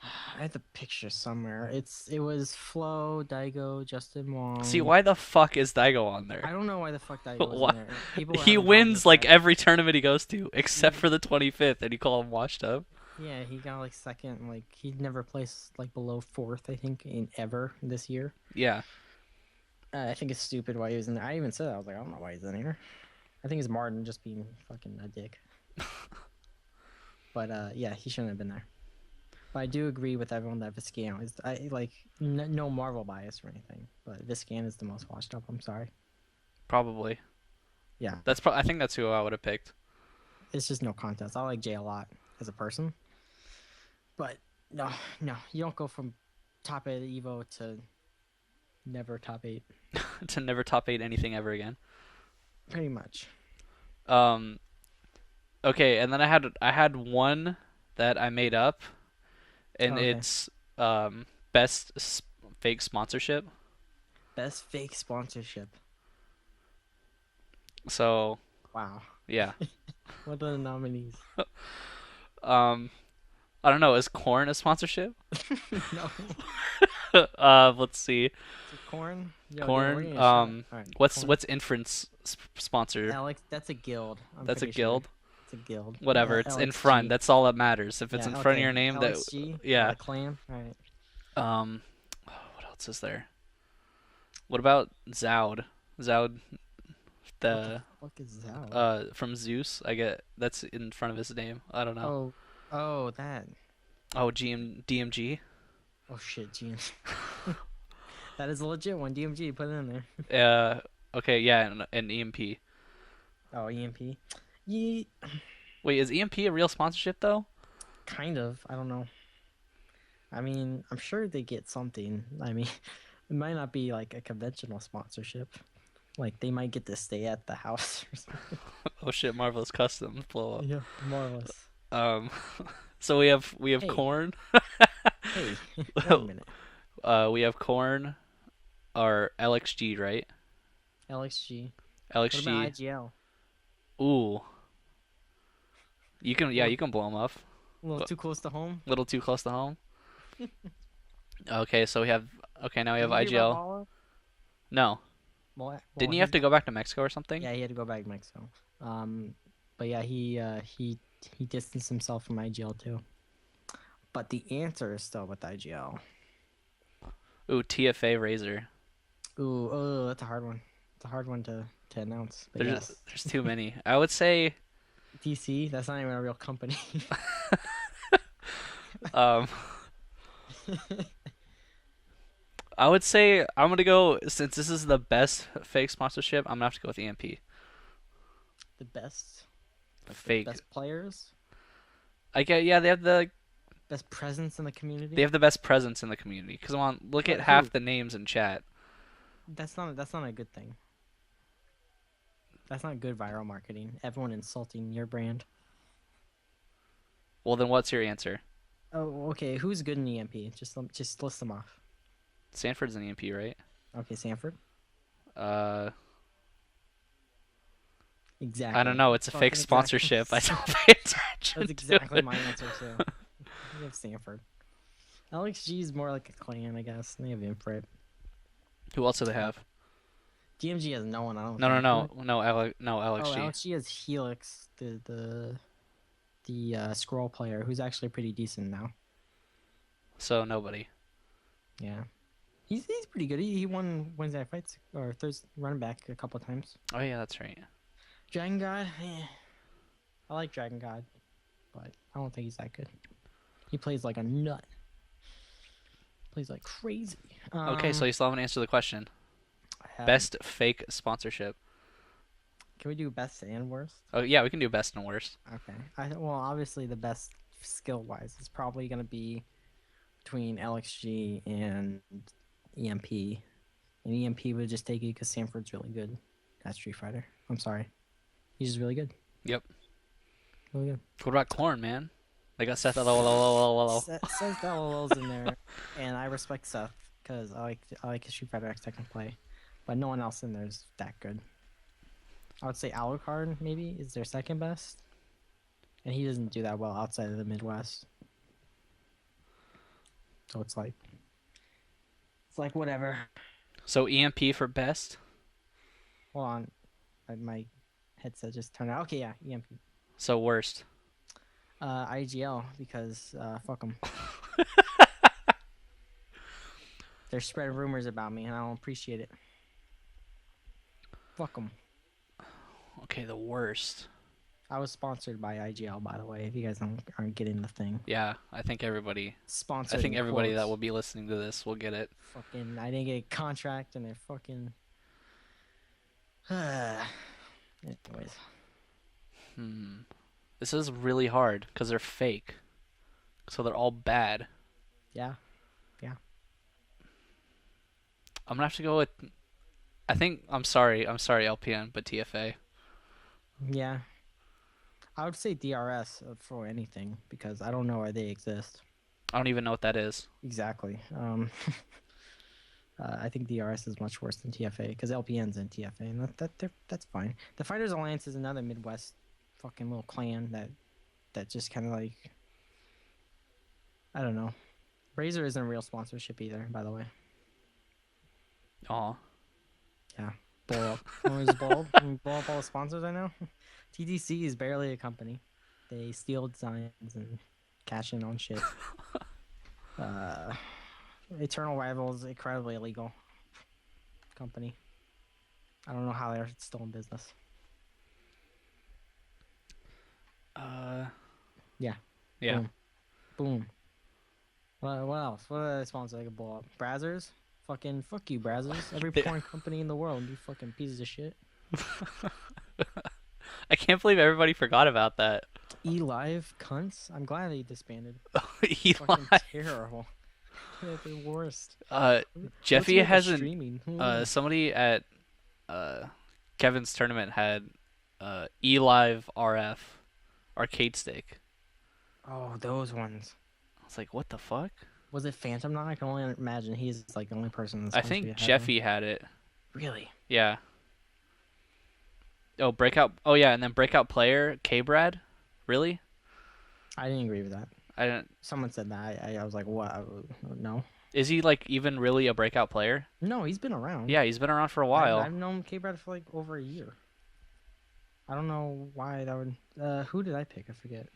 I had the picture somewhere. It was Flo, Daigo, Justin See, Wong. why the fuck is Daigo on I there? don't know why the fuck Daigo was in Why? there. People were He having problems wins with like that. every tournament he goes to, except He, for the 25th, and you call him washed up. yeah, he got like second. Like he never placed like below fourth, I think, in ever this year. Yeah, I think it's stupid why he was in there. I even said that. I was like, I don't know why he's in here. I think it's Martin just being fucking a dick. But yeah, he shouldn't have been there. But I do agree with everyone that Viscan is. I like no Marvel bias or anything, but Viscan is the most washed up. I'm sorry. probably. Yeah, I think that's who I would have picked. it's just no contest. I like Jay a lot as a person, but no, no, you don't go from top eight at Evo to never top eight. To never top eight anything ever again. Pretty much. Um. Okay, and then I had one that I made up, and Okay. it's best fake sponsorship. Best fake sponsorship. So Wow. yeah. What are the nominees? Um. I don't know. Is corn a sponsorship? No. Let's see. So corn. Yo, we're Corn. gonna shut up. All right. What's Corn. what's Inference sponsor? Alex, that's a guild. I'm That's a pretty sure. guild. It's a guild. Whatever. It's in front. LXG. That's all that matters. If it's Yeah. in front of Okay. your name, that LXG. yeah. The clan. All right. Um. What else is there? What about Zoud? Zoud, What the the fuck is that? from Zeus. I get that's in front of his name. I don't know. Oh. Oh, that. Oh, DMG. Oh shit, James. That is a legit one. DMG. Put it in there. Okay, yeah, and EMP. Oh, EMP. Yeah. Wait, is EMP a real sponsorship though? Kind of. I don't know. I mean, I'm sure they get something. I mean, it might not be like a conventional sponsorship. Like they might get to stay at the house or something. Oh shit, Marvelous Customs blow up. Yeah, more or less. Um, so we have Hey, corn. hey, wait a minute. We have corn or LXG, right? LXG. What about LXG. IGL? Ooh, A little, you can blow them up. a little A too close to home. little too close to home. Okay, so now we Did have you hear about IGL. Paula? No, Well, didn't you have to go back to Mexico or something? yeah, he had to go back to Mexico. But yeah, he distanced himself from IGL too. But the answer is still with IGL. Ooh, TFA Razor. Ooh, oh, that's a hard one. It's a hard one to announce. But There's yes, there's too many. I would say DC. That's not even a real company. um I would say I'm gonna go since this is the best fake sponsorship. I'm gonna have to go with EMP. The best, like the Fake. best players, I get yeah. best presence in the community. They have the best presence in the community. Cause come on, look at But who? half the names in chat. That's not a good thing. That's not good viral marketing. Everyone insulting your brand. Well, then what's your answer? Oh, okay. Who's good in EMP? Just list them off. Sanford's an EMP, right? Okay, Sanford. Uh, I don't Exactly. know. It's a fake Fucking exactly. sponsorship. I don't pay attention That's to exactly it. my answer too. We have Sanford. LXG is more like a clan, I guess. They have Infrit. Who else do they have? DMG has no one. I don't No, no, think. no, Oh, LXG. LXG has Helix, the scroll player, who's actually pretty decent now. So nobody. Yeah, he's pretty good. He won Wednesday Night Fights or Thursday running back a couple times. Oh yeah, that's right. Dragon God, I like Dragon God, but I don't think he's that good. He plays like a nut. Plays like crazy. Okay, so you still haven't answered the question. I haven't. Best fake sponsorship. Can we do best and worst? Oh yeah, we can do best and worst. Okay. Well, obviously the best skill wise is probably gonna be between LXG and EMP. And EMP would just take it because Sanford's really good at Street Fighter. I'm sorry. He's just really good. Yep. Really good. What about Corn, man? They got Seth. Says the LOL's in there, and I respect Seth because I like his Street Fighter X I can play, but no one else in there is that good. I would say Alucard maybe is their second best, and he doesn't do that well outside of the Midwest. So it's like whatever. So EMP for best. Hold on, my headset just turned out. Okay, yeah, EMP. So worst. IGL because fuck them. They're spreading rumors about me, and I don't appreciate it. Fuck them. Okay, the worst. I was sponsored by IGL, by the way. If you guys aren't getting the thing, Yeah, I think everybody. sponsored. I think in everybody that quotes. will be listening to this will get it. Fucking, I didn't get a contract, and they're fucking. Anyways, This is really hard because they're fake, so they're all bad. yeah. I'm gonna have to go with. I think I'm sorry, LPN, but TFA. Yeah, I would say DRS for anything because I don't know why they exist I don't even know what that is. exactly. I think DRS is much worse than TFA because LPN's in TFA, and that's fine. The Fighters Alliance is another Midwest fucking little clan that just kind of like I don't know. Razer isn't a real sponsorship either, by the way. Aw. Yeah, blow up. Want me to just blow up? Blow up all the sponsors I know. TTC is barely a company. They steal designs and cash in on shit. Eternal Rivals, incredibly illegal company. I don't know how they're still in business. Yeah. Yeah. Boom. Boom. What else? What other sponsors I could blow up? Brazzers? Fucking fuck you, Brazzers. Every porn company in the world, you fucking pieces of shit. I can't believe everybody forgot about that. E-Live cunts. I'm glad they disbanded. Eli. Fucking terrible. They're the worst. Jeffy What's with the hasn't. streaming? Somebody at Kevin's tournament had eLive RF arcade stick. Oh, those ones. I was like, what the fuck? Was it Phantom Knot? I can only imagine he's like the only person. That's I think Jeffy had it. Really? Yeah. Oh, breakout. Oh yeah, and then breakout player K Brad. Really? I didn't agree with that. I didn't. Someone said that. I was like, what? No. Is he like even really a breakout player? No, he's been around. Yeah, he's been around for a while. I've known K-Brad for like over a year. I don't know why that would. Who did I pick? I forget.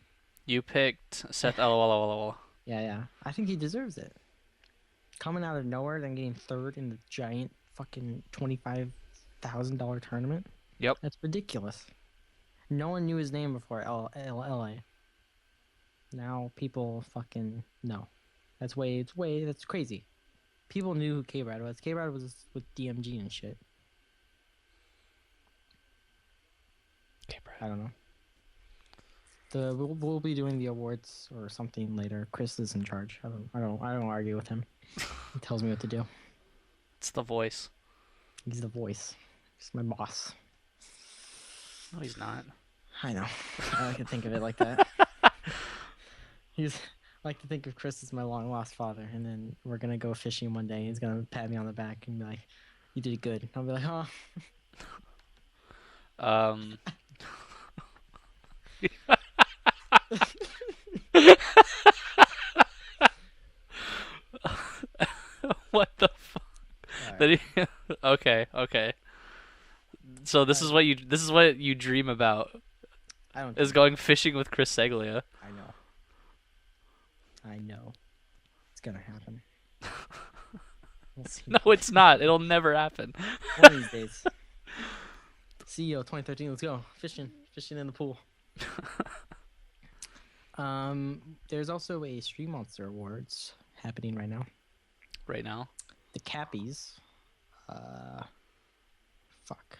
You picked Seth. LOL. Yeah. I think he deserves it. Coming out of nowhere, then getting third in the giant fucking $25,000 tournament. Yep. That's ridiculous. No one knew his name before LA. Now people fucking know. That's crazy. People knew who K-Brad was. K-Brad was with DMG and shit. K-Brad. I don't know. We'll be doing the awards or something later. Chris is in charge. I don't argue with him. He tells me what to do. It's the voice. He's the voice. He's my boss. No, he's not. I know. I like to think of it like that. He's I like to think of Chris as my long lost father, and then we're gonna go fishing one day. He's gonna pat me on the back and be like, "You did good." I'll be like, "Oh." What the fuck? Right. Okay. So this is what you dream about I don't. is going fishing with Chris Seglia. I know. It's gonna happen. We'll see. No, it's not. It'll never happen. One of these days. CEO 2013. Let's go fishing in the pool. There's also a Stream Monster Awards happening right now. right now? The Cappies. Uh, fuck.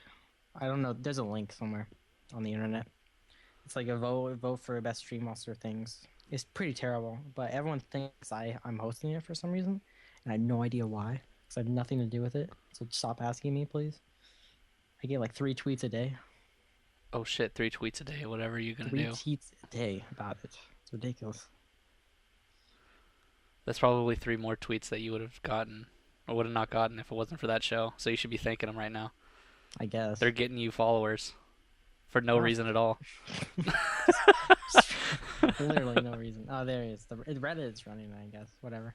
I don't know. There's a link somewhere on the internet. It's like a vote for best Stream Monster things. It's pretty terrible, but everyone thinks I'm hosting it for some reason, and I have no idea why. Because I have nothing to do with it. So stop asking me, please. I get like 3 tweets a day. Oh shit, 3 tweets a day. Whatever you gonna Three do? tweets a day about it. It's ridiculous. That's probably 3 more tweets that you would have gotten or would have not gotten if it wasn't for that show. So you should be thanking them right now. I guess. They're getting you followers for no Oh, reason at all. literally no reason. Oh, there it is. The Reddit is running. I guess. Whatever.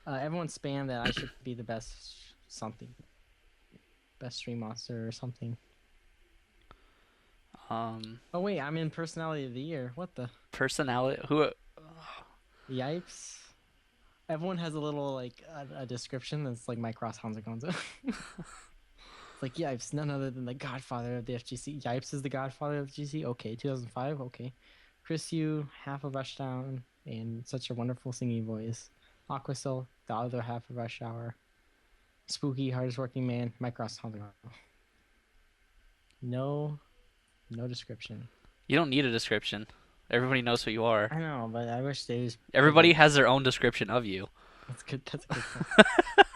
Everyone spam that I should be the best something, best stream monster or something. Oh wait, I'm in personality of the year. What the? Personality? Who? Yipes. Everyone has a little like a description that's like my cross Honzo Gonzo. It's like Yipes, none other than the Godfather of the FGC. Yipes is the Godfather of the GC. Okay, 2005. Okay, Chris, you half of Rushdown and such a wonderful singing voice. Aquasil, the other half of Rush Hour. Spooky, hardest working man. My cross Honzo Gonzo. No, no description. You don't need a description. Everybody knows who you are. I know, but I wish they just. Everybody has their own description of you. That's good. That's a good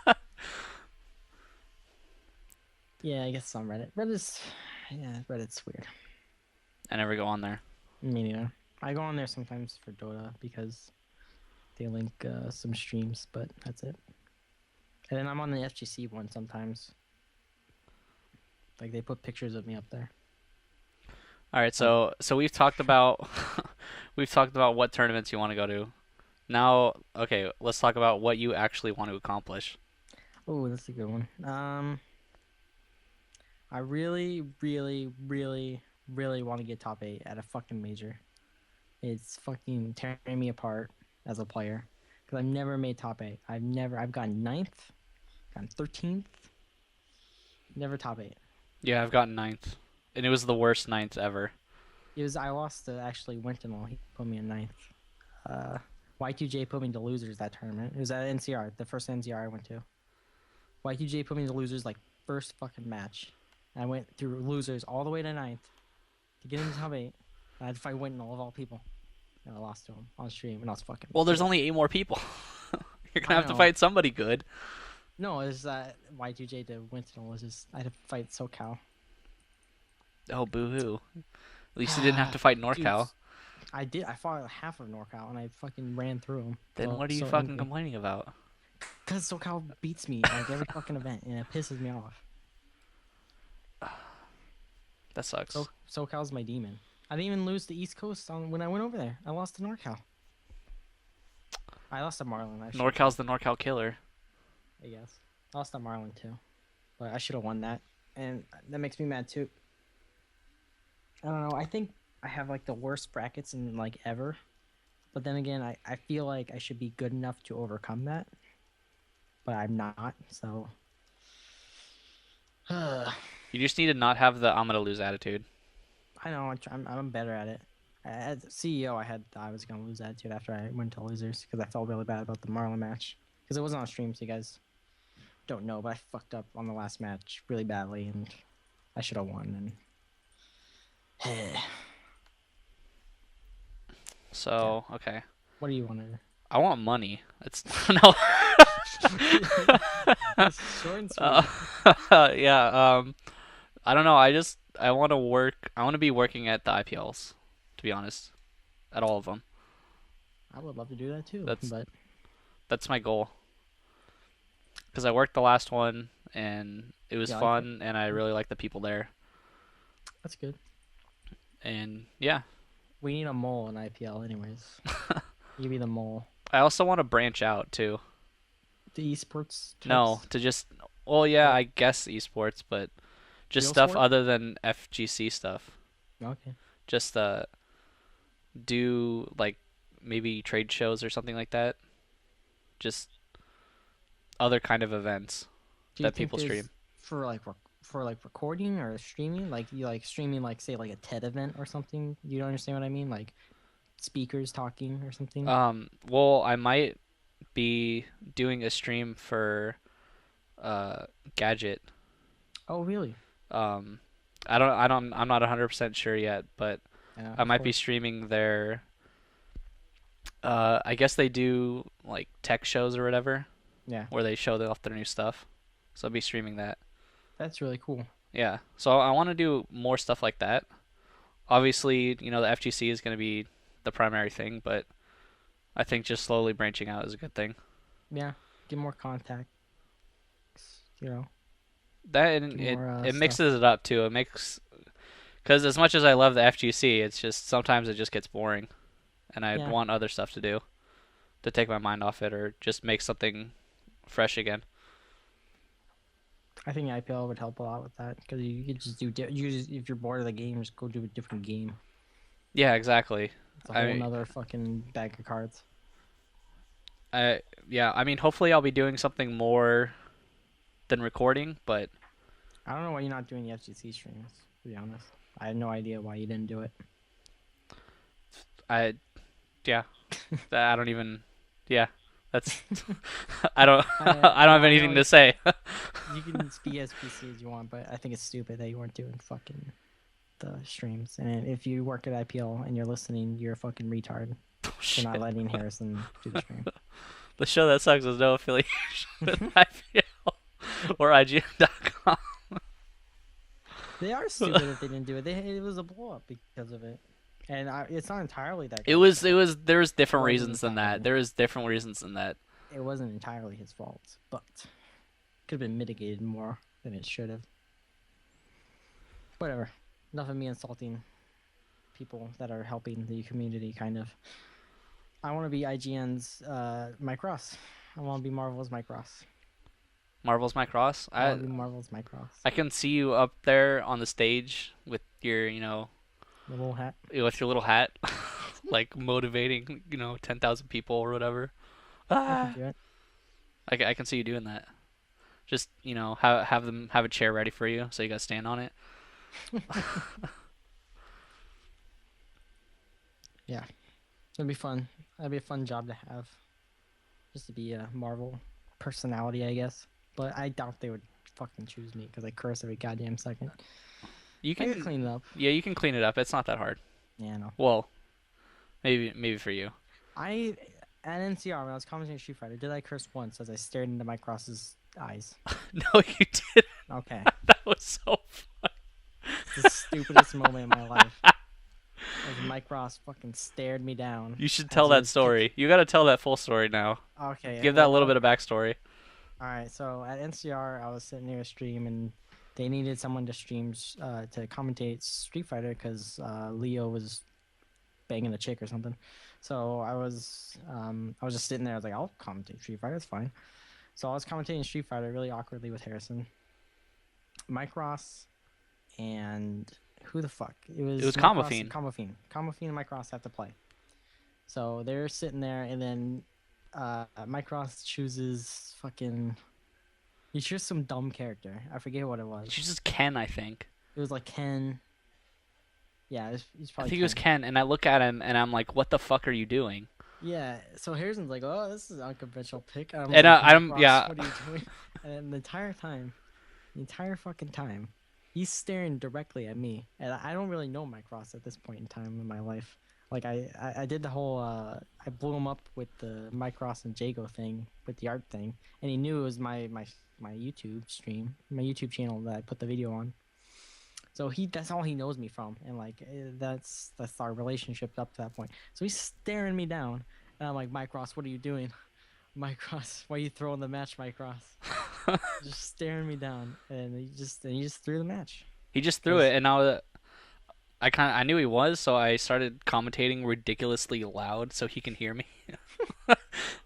point. Yeah, I guess it's on Reddit. Reddit's weird. I never go on there. Me neither. I go on there sometimes for Dota because they link some streams, but that's it. And then I'm on the FGC one sometimes. Like they put pictures of me up there. All right, so we've talked about we've talked about what tournaments you want to go to. Now, okay, let's talk about what you actually want to accomplish. Oh, that's a good one. I really, really, really, really want to get top 8 at a fucking major. It's fucking tearing me apart as a player because I've never made top 8. I've gotten 9th, gotten 13th, never top 8. Yeah, I've gotten ninth, and it was the worst ninth ever. I lost to actually Wintermall. He put me in 9th. Y2J put me to losers that tournament. It was at NCR, the first NCR I went to. Y2J put me to losers like first fucking match. I went through losers all the way to 9th to get into top 8. I had to fight Wintermall of all people. And I lost to him on stream, and I was fucking. Well, there's only 8 more people. You're gonna I have to know. fight somebody good. No, it was Y2J to Wintermall was just I had to fight SoCal. Oh, boo-hoo. At least you didn't have to fight NorCal. Dude, I did. I fought half of NorCal, and I fucking ran through him. Then what are you fucking complaining about? Because SoCal beats me like every fucking event, and it pisses me off. That sucks. SoCal's my demon. I didn't even lose the East Coast when I went over there. I lost to NorCal. I lost to Marlin. NorCal's the NorCal killer. I guess. I lost to Marlin too. But I should have won that. And that makes me mad too. I don't know. I think I have like the worst brackets in like ever. But then again, I feel like I should be good enough to overcome that. But I'm not, so. You just need to not have the I'm gonna lose attitude. I know. I'm better at it. As CEO, I was gonna lose attitude after I went to losers because I felt really bad about the Marlin match because it wasn't on stream, so you guys don't know. But I fucked up on the last match really badly, and I should have won. And so okay. What do you want to? I want money. It's no. Short and sweet. Yeah. I don't know. I want to work. I want to be working at the IPLs. To be honest, at all of them. I would love to do that too. That's my goal. Because I worked the last one and it was fun, and I really like the people there. That's good. And yeah. We need a mole in IPL, anyways. You be the mole. I also want to branch out too. The esports? Types? No, to just. Well, yeah, I guess esports, but just Real stuff sport? other than FGC stuff. Okay. Just do like maybe trade shows or something like that. Just other kind of events that people stream. For like recording or streaming, like you like streaming like say like a TED event or something. You don't understand what I mean? Like speakers talking or something? Well, I might be doing a stream for uh Gadget. Oh, really? Um, I'm not 100% sure yet, but Yeah, I of might be course. streaming their. I guess they do like tech shows or whatever, Yeah, where they show off their new stuff. So I'll be streaming that. that's really cool. Yeah. So I want to do more stuff like that. Obviously, the FGC is going to be the primary thing, but I think just slowly branching out is a good thing. Yeah, get more contacts. You know, That and get it more it stuff. mixes it up too. It makes because as much as I love the FGC, it's just sometimes it just gets boring, and I Yeah, want other stuff to do to take my mind off it or just make something fresh again. I think IPL would help a lot with that because you could just do. You just, if you're bored of the game, just go do a different game. Yeah, exactly. It's a whole I nother fucking bag of cards. I yeah, I mean hopefully I'll be doing something more than recording, but I don't know why you're not doing the FGC streams. To be honest, I have no idea why you didn't do it. I yeah, I don't even yeah, that's I don't I don't have I know anything to say. you can be as PC as you want, but I think it's stupid that you weren't doing fucking the streams. And if you work at IPL and you're listening, you're a fucking retard Oh, for not shit. letting Harrison do the stream. The show that sucks has no affiliation with IPL or IGN.com. They are stupid if they didn't do it. It was a blow up because of it, and it's not entirely that It guy's was it fault. was there was It different wasn't reasons than that. entirely. There was different reasons than that. It wasn't entirely his fault, but could have been mitigated more than it should have. Whatever. Enough of me insulting people that are helping the community. Kind of. I want to be IGN's Mike Ross. I want to be Marvel's Mike Ross. Marvel's My Cross. I I want to be Marvel's Mike Ross. I can see you up there on the stage with your The little hat. with your little hat, like motivating 10,000 people or whatever. I can Ah, do it. I can see you doing that. Just have them have a chair ready for you so you got to stand on it. Yeah, it'd be fun. That'd be a fun job to have. Just to be a Marvel personality, I guess. But I doubt they would fucking choose me because I curse every goddamn second. You I could can clean it up. Yeah, you can clean it up. It's not that hard. Yeah, no. Well, maybe for you. I at NCR when I was commenting Street Fighter, did I curse once as I stared into Mike Cross's eyes? No, you did. Okay, That was so. it's the stupidest moment in my life. As Mike Ross fucking stared me down You should tell as he that was story. You got to tell that full story now. okay. Give that a little bit of backstory. All right, so at NCR, I was sitting near a stream, and they needed someone to stream to commentate Street Fighter because Leo was banging a chick or something. So I was just sitting there. I was like, I'll commentate Street Fighter. It's fine. So I was commentating Street Fighter really awkwardly with Harrison, Mike Ross, and who the fuck? It It was was Mike Ross, Comafine. Comafine, and Mike Ross have to play. So they're sitting there, and then Mike Ross chooses fucking. He chose some dumb character. I forget what it was. She just Ken, I think. It was like Ken. Yeah, it's I probably think it was Ken. Ken, and I look at him and I'm like, "What the fuck are you doing?" Yeah, so Harrison's like, "Oh, this is an unconventional pick." And I'm And like, "Mike I'm Ross, yeah. what are you doing?" And then the entire fucking time, he's staring directly at me, and I don't really know Mike Ross at this point in time in my life. Like I did the whole I blew him up with the Mike Ross and Jago thing with the art thing, and he knew it was my YouTube stream, my YouTube channel that I put the video on. So that's all he knows me from, and like that's our relationship up to that point. So he's staring me down, and I'm like, Mike Ross, what are you doing? Mike Ross, why are you throwing the match, Mike Ross? Just staring me down, and he just threw the match. He just threw Was it, and I knew he was, so I started commentating ridiculously loud so he can hear me.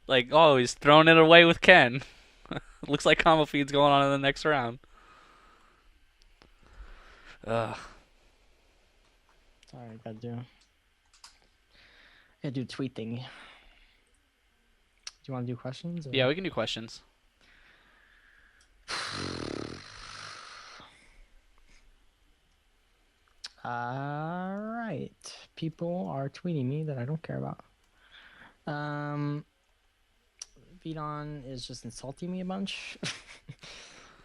Like, oh, he's throwing it away with Ken. Looks like combo feed's going on in the next round. Ugh. sorry, gotta do tweet thing. Do you want to do questions? Or? Yeah, we can do questions. All right. people are tweeting me that I don't care about. Um, Vidon is just insulting me a bunch.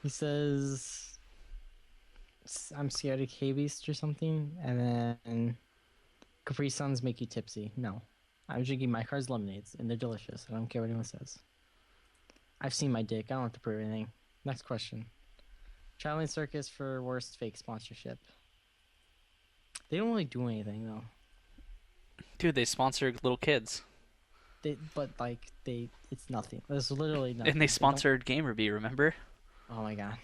He says I'm scared of K-Beast or something, and then Capri Suns make you tipsy. No, I'm drinking my car's lemonades, and they're delicious. I don't care what anyone says. I've seen my dick. I don't have to prove anything. Next question. Traveling circus for worst fake sponsorship. They don't really do anything though. Dude, they sponsor little kids. It's nothing. There's literally nothing. And they sponsored Gamerby, remember? Oh my god.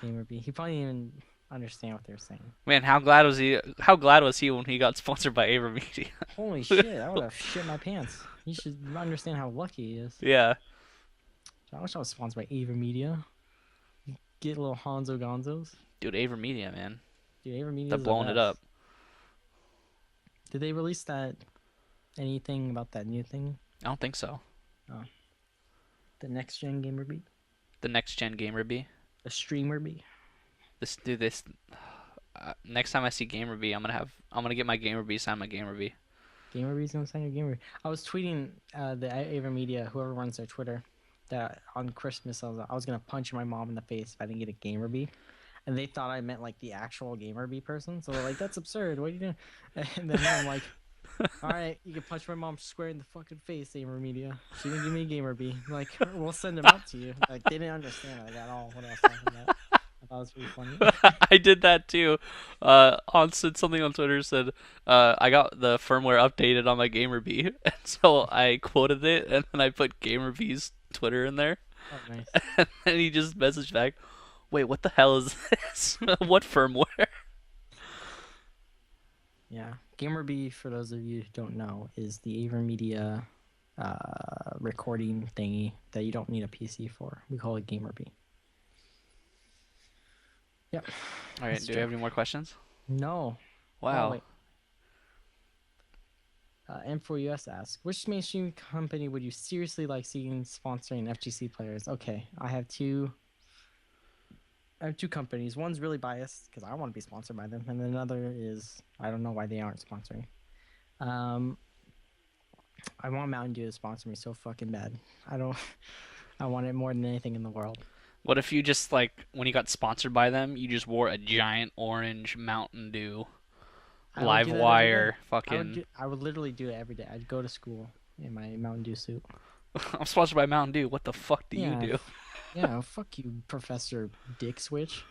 Gamerby. He probably didn't even understand what they were saying. Man, how glad was he? How glad was he when he got sponsored by AverMedia? Holy shit! I would have shit my pants. You should understand how lucky he is. Yeah. I wish I was sponsored by AverMedia. Get little Honzo Gonzos. Dude, AverMedia, man. Dude, AverMedia They're is blowing the it best. up. Did they release that? Anything about that new thing? I don't think so. Oh. The next gen Gamerby? The next gen Gamerby. The Streamerby? This. Next time I see Gamerby, I'm gonna get my Gamerby sign my Gamerby. Gamerby's gonna sign your Gamerby. I was tweeting the AverMedia, whoever runs their Twitter, that on Christmas I was gonna punch my mom in the face if I didn't get a Gamerby. And they thought I meant like the actual Gamerby person. So they're like, that's absurd. What are you doing? And then I'm like, all right, you can punch my mom square in the fucking face, AverMedia. She didn't give me a Gamerby. Like, we'll send them out to you. Like, they didn't understand like at all what I was talking about. I thought it was pretty funny. I did that too. On said something on Twitter said, I got the firmware updated on my Gamerby, and so I quoted it, and then I put Gamerby's Twitter in there, Oh, nice. and then he just messaged back, "Wait, what the hell is this? What firmware?" Yeah. Gamerby, for those of you who don't know, is the AverMedia recording thingy that you don't need a PC for. We call it Gamerby. Yep. All right, That's do you true. have any more questions? No. Oh, Wow. wait. M4US asks, which mainstream company would you seriously like seeing sponsoring FGC players? Okay, I have two companies. One's really biased because I want to be sponsored by them, and then another is I don't know why they aren't sponsoring. I want Mountain Dew to sponsor me so fucking bad. I don't. I want it more than anything in the world. What if you just like when you got sponsored by them, you just wore a giant orange Mountain Dew I would live do that every day. wire I would fucking I would literally do it every day. I'd go to school in my Mountain Dew suit. I'm sponsored by Mountain Dew. What the fuck do you Yeah, do? yeah. Fuck you, Professor Dick Switch.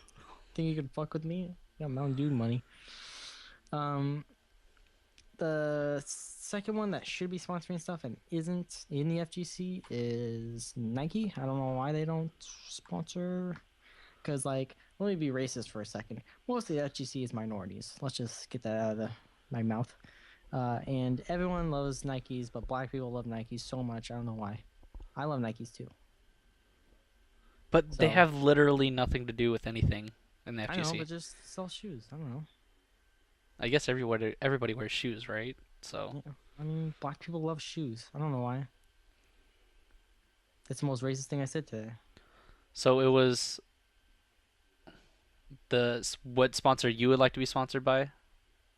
Think you can fuck with me? Yeah, Mountain Dew money. The second one that should be sponsoring stuff and isn't in the FGC is Nike. I don't know why they don't sponsor. Because, like, let me be racist for a second. Most of the FGC is minorities. Let's just get that out of my mouth. And everyone loves Nikes, but black people love Nikes so much. I don't know why. I love Nikes too. But they So- have literally nothing to do with anything in the I know, FGC. but just sell shoes. I don't know. I guess everybody wears shoes, right? So Yeah. I mean, black people love shoes. I don't know why. That's the most racist thing I said today. so it was what sponsor you would like to be sponsored by,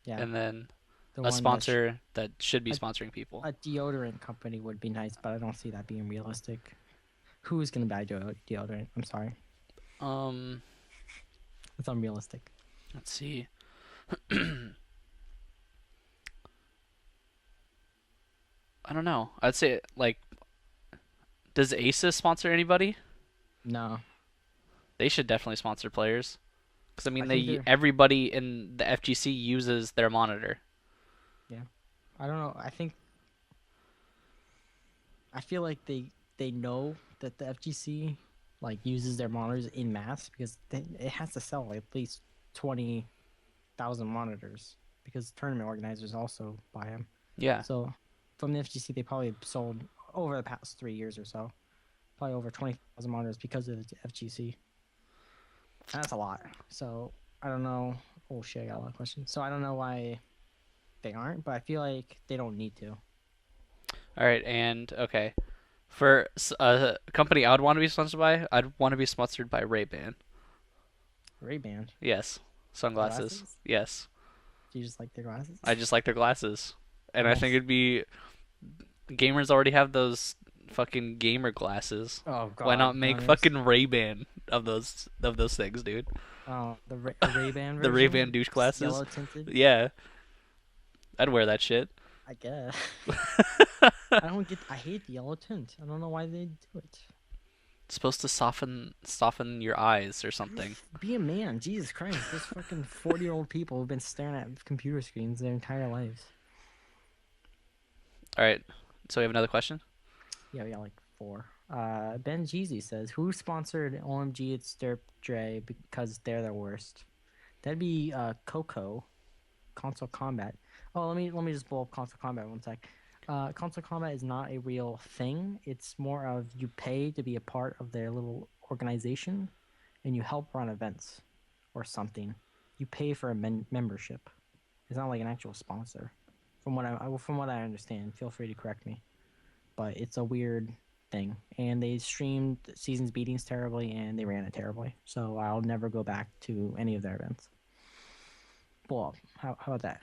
Yeah. and then The a one sponsor that should be a- sponsoring people. a deodorant company would be nice, but I don't see that being realistic. Who's gonna buy deodorant? I'm sorry, Um, it's unrealistic. let's see. I don't know. I'd say like, does Asus sponsor anybody? No, They should definitely sponsor players. Because I mean, I think they're- everybody in the FGC uses their monitor. I don't know. I feel like they know that the FGC like uses their monitors in mass because it has to sell at least 20,000 monitors because tournament organizers also buy them. Yeah. So from the FGC, they probably sold over the past 3 years or so, probably over 20,000 monitors because of the FGC. And that's a lot. So I don't know. Oh shit, I got a lot of questions. So I don't know why they aren't, but I feel like they don't need to. All right, and okay, for a company I would want to be sponsored by, I'd want to be sponsored by Ray-Ban. Ray-Ban. Yes, sunglasses. Glasses? Yes, Do you just like their glasses? I just like their glasses, and I think Nice. it'd be gamers already have those fucking gamer glasses. Oh Why not God, make Gunners. fucking Ray-Ban of those things, dude? Oh, a Ray-Ban The Ray-Ban version, douche just glasses. yellow tinted. Yeah, I'd wear that shit. I guess. I don't get. I hate the yellow tint. I don't know why they do it. It's supposed to soften your eyes or something. Be a man, Jesus Christ! There's fucking 40-year-old people who've been staring at computer screens their entire lives. All right, so we have another question. Yeah, we got like four. Ben Jeezy says, "Who sponsored OMG It's Derp Dre because they're the worst?" That'd be Coco, Console Combat. Oh, let me just blow up Console Combat one sec. Console Combat is not a real thing. It's more of you pay to be a part of their little organization, and you help run events or something. You pay for a membership. It's not like an actual sponsor, from what I understand. Feel free to correct me, but it's a weird thing. And they streamed Seasons Beatings terribly, and they ran it terribly. So I'll never go back to any of their events. Well, how about that?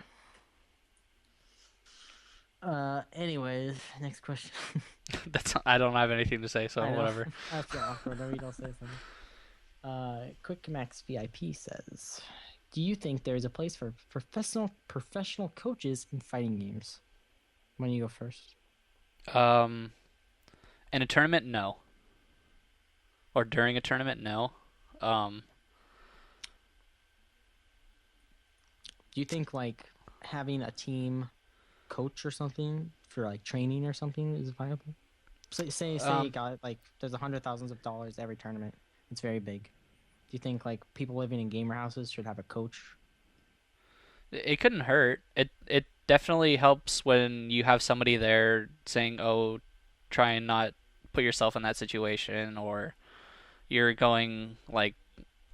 Anyways, next question. That's I don't have anything to say, so I know. whatever. I feel awkward when we don't say something. Quick Max VIP says, "Do you think there is a place for professional coaches in fighting games?" When you go first. Um, in a tournament, no. Or during a tournament, no. Um, Do you think like having a team coach or something for like training or something is viable? Say you um, got like there's hundred thousands of dollars every tournament. It's very big. Do you think like people living in gamer houses should have a coach? it couldn't hurt. It definitely helps when you have somebody there saying, "Oh, try and not put yourself in that situation," or you're going like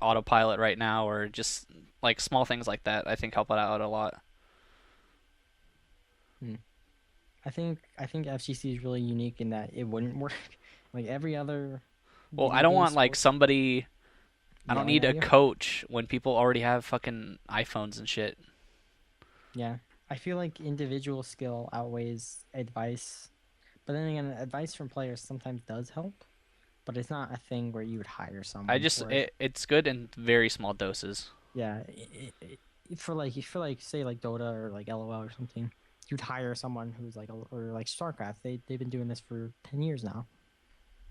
autopilot right now, or just like small things like that. I think help it out a lot. Hmm. I think FCC is really unique in that it wouldn't work. Like every other Well, I video don't game want like sport somebody. I don't yelling need at a you. coach when people already have fucking iPhones and shit. Yeah. I feel like individual skill outweighs advice. But then again, advice from players sometimes does help, but it's not a thing where you would hire I someone just for it. it's good in very small doses. Yeah, for like say like Dota or like LOL or something, you'd hire someone who's like or like StarCraft. They've been doing this for 10 years now,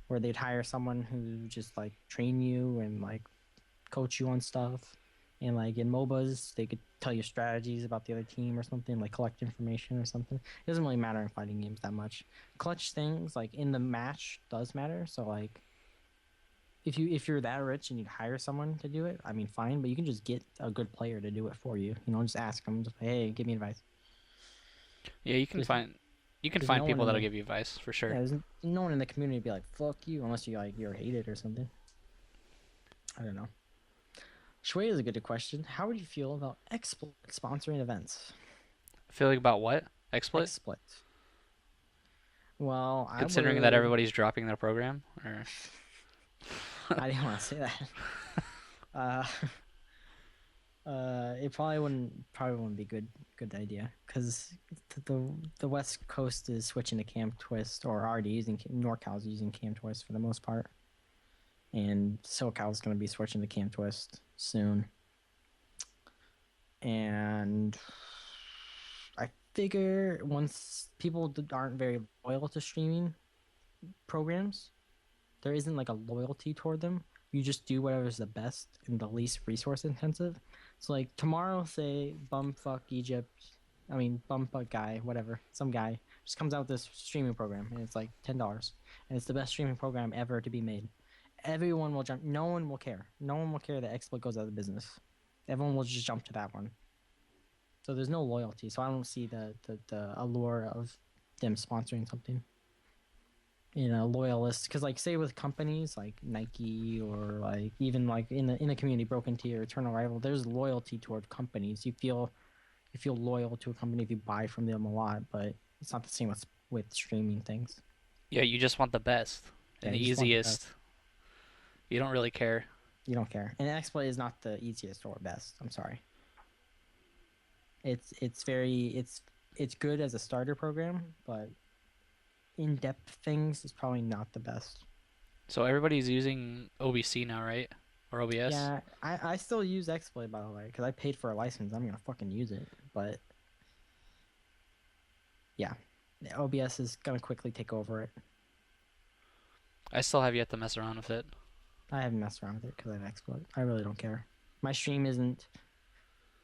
where they'd hire someone who just like train you and like coach you on stuff. And like in MOBAs, they could tell you strategies about the other team or something, like collect information or something. It doesn't really matter in fighting games that much. Clutch things like in the match does matter. So like if you're that rich and you hire someone to do it, I mean fine, but you can just get a good player to do it for you. Just ask them, just hey, give me advice. Yeah, There's you can there's find no one people in that'll the give you advice for yeah, sure. there's no one in the community to be like fuck you unless you like you're hated or something. I don't know. Shui is a good question. How would you feel about XSplit sponsoring events? Feeling about what? XSplit? XSplit. Well, I Considering that would. everybody's dropping their program, or I didn't want to say that. Uh, it probably wouldn't be good idea because the West Coast is switching to Cam Twist or already using NorCal's using Cam Twist for the most part, and SoCal's going to be switching to Cam Twist soon. And I figure once people aren't very loyal to streaming programs, there isn't like a loyalty toward them. You just do whatever's the best and the least resource intensive. So like tomorrow, say bumfuck Egypt, I mean bumfuck guy, whatever, some guy just comes out with this streaming program and it's like $10 and it's the best streaming program ever to be made. Everyone will jump. No one will care. No one will care that XSplit goes out of business. Everyone will just jump to that one. So there's no loyalty. So I don't see the allure of them sponsoring something. Loyalist, because like say with companies like Nike or like even like in a community Broken Tier, Eternal Rival, there's loyalty toward companies. You feel loyal to a company if you buy from them a lot, but it's not the same with streaming things. yeah, you just want the best Yeah, and the you just want the best. easiest. You don't really care. You don't care. And XSplit is not the easiest or best. I'm sorry. It's good as a starter program, but in-depth things is probably not the best. So everybody's using OBC now, right? Or OBS? Yeah, I still use XSplit by the way, because I paid for a license. I'm gonna fucking use it. But yeah, the OBS is gonna quickly take over it. I still have yet to mess around with it. I haven't messed around with it because I have XSplit. I really don't care. My stream isn't.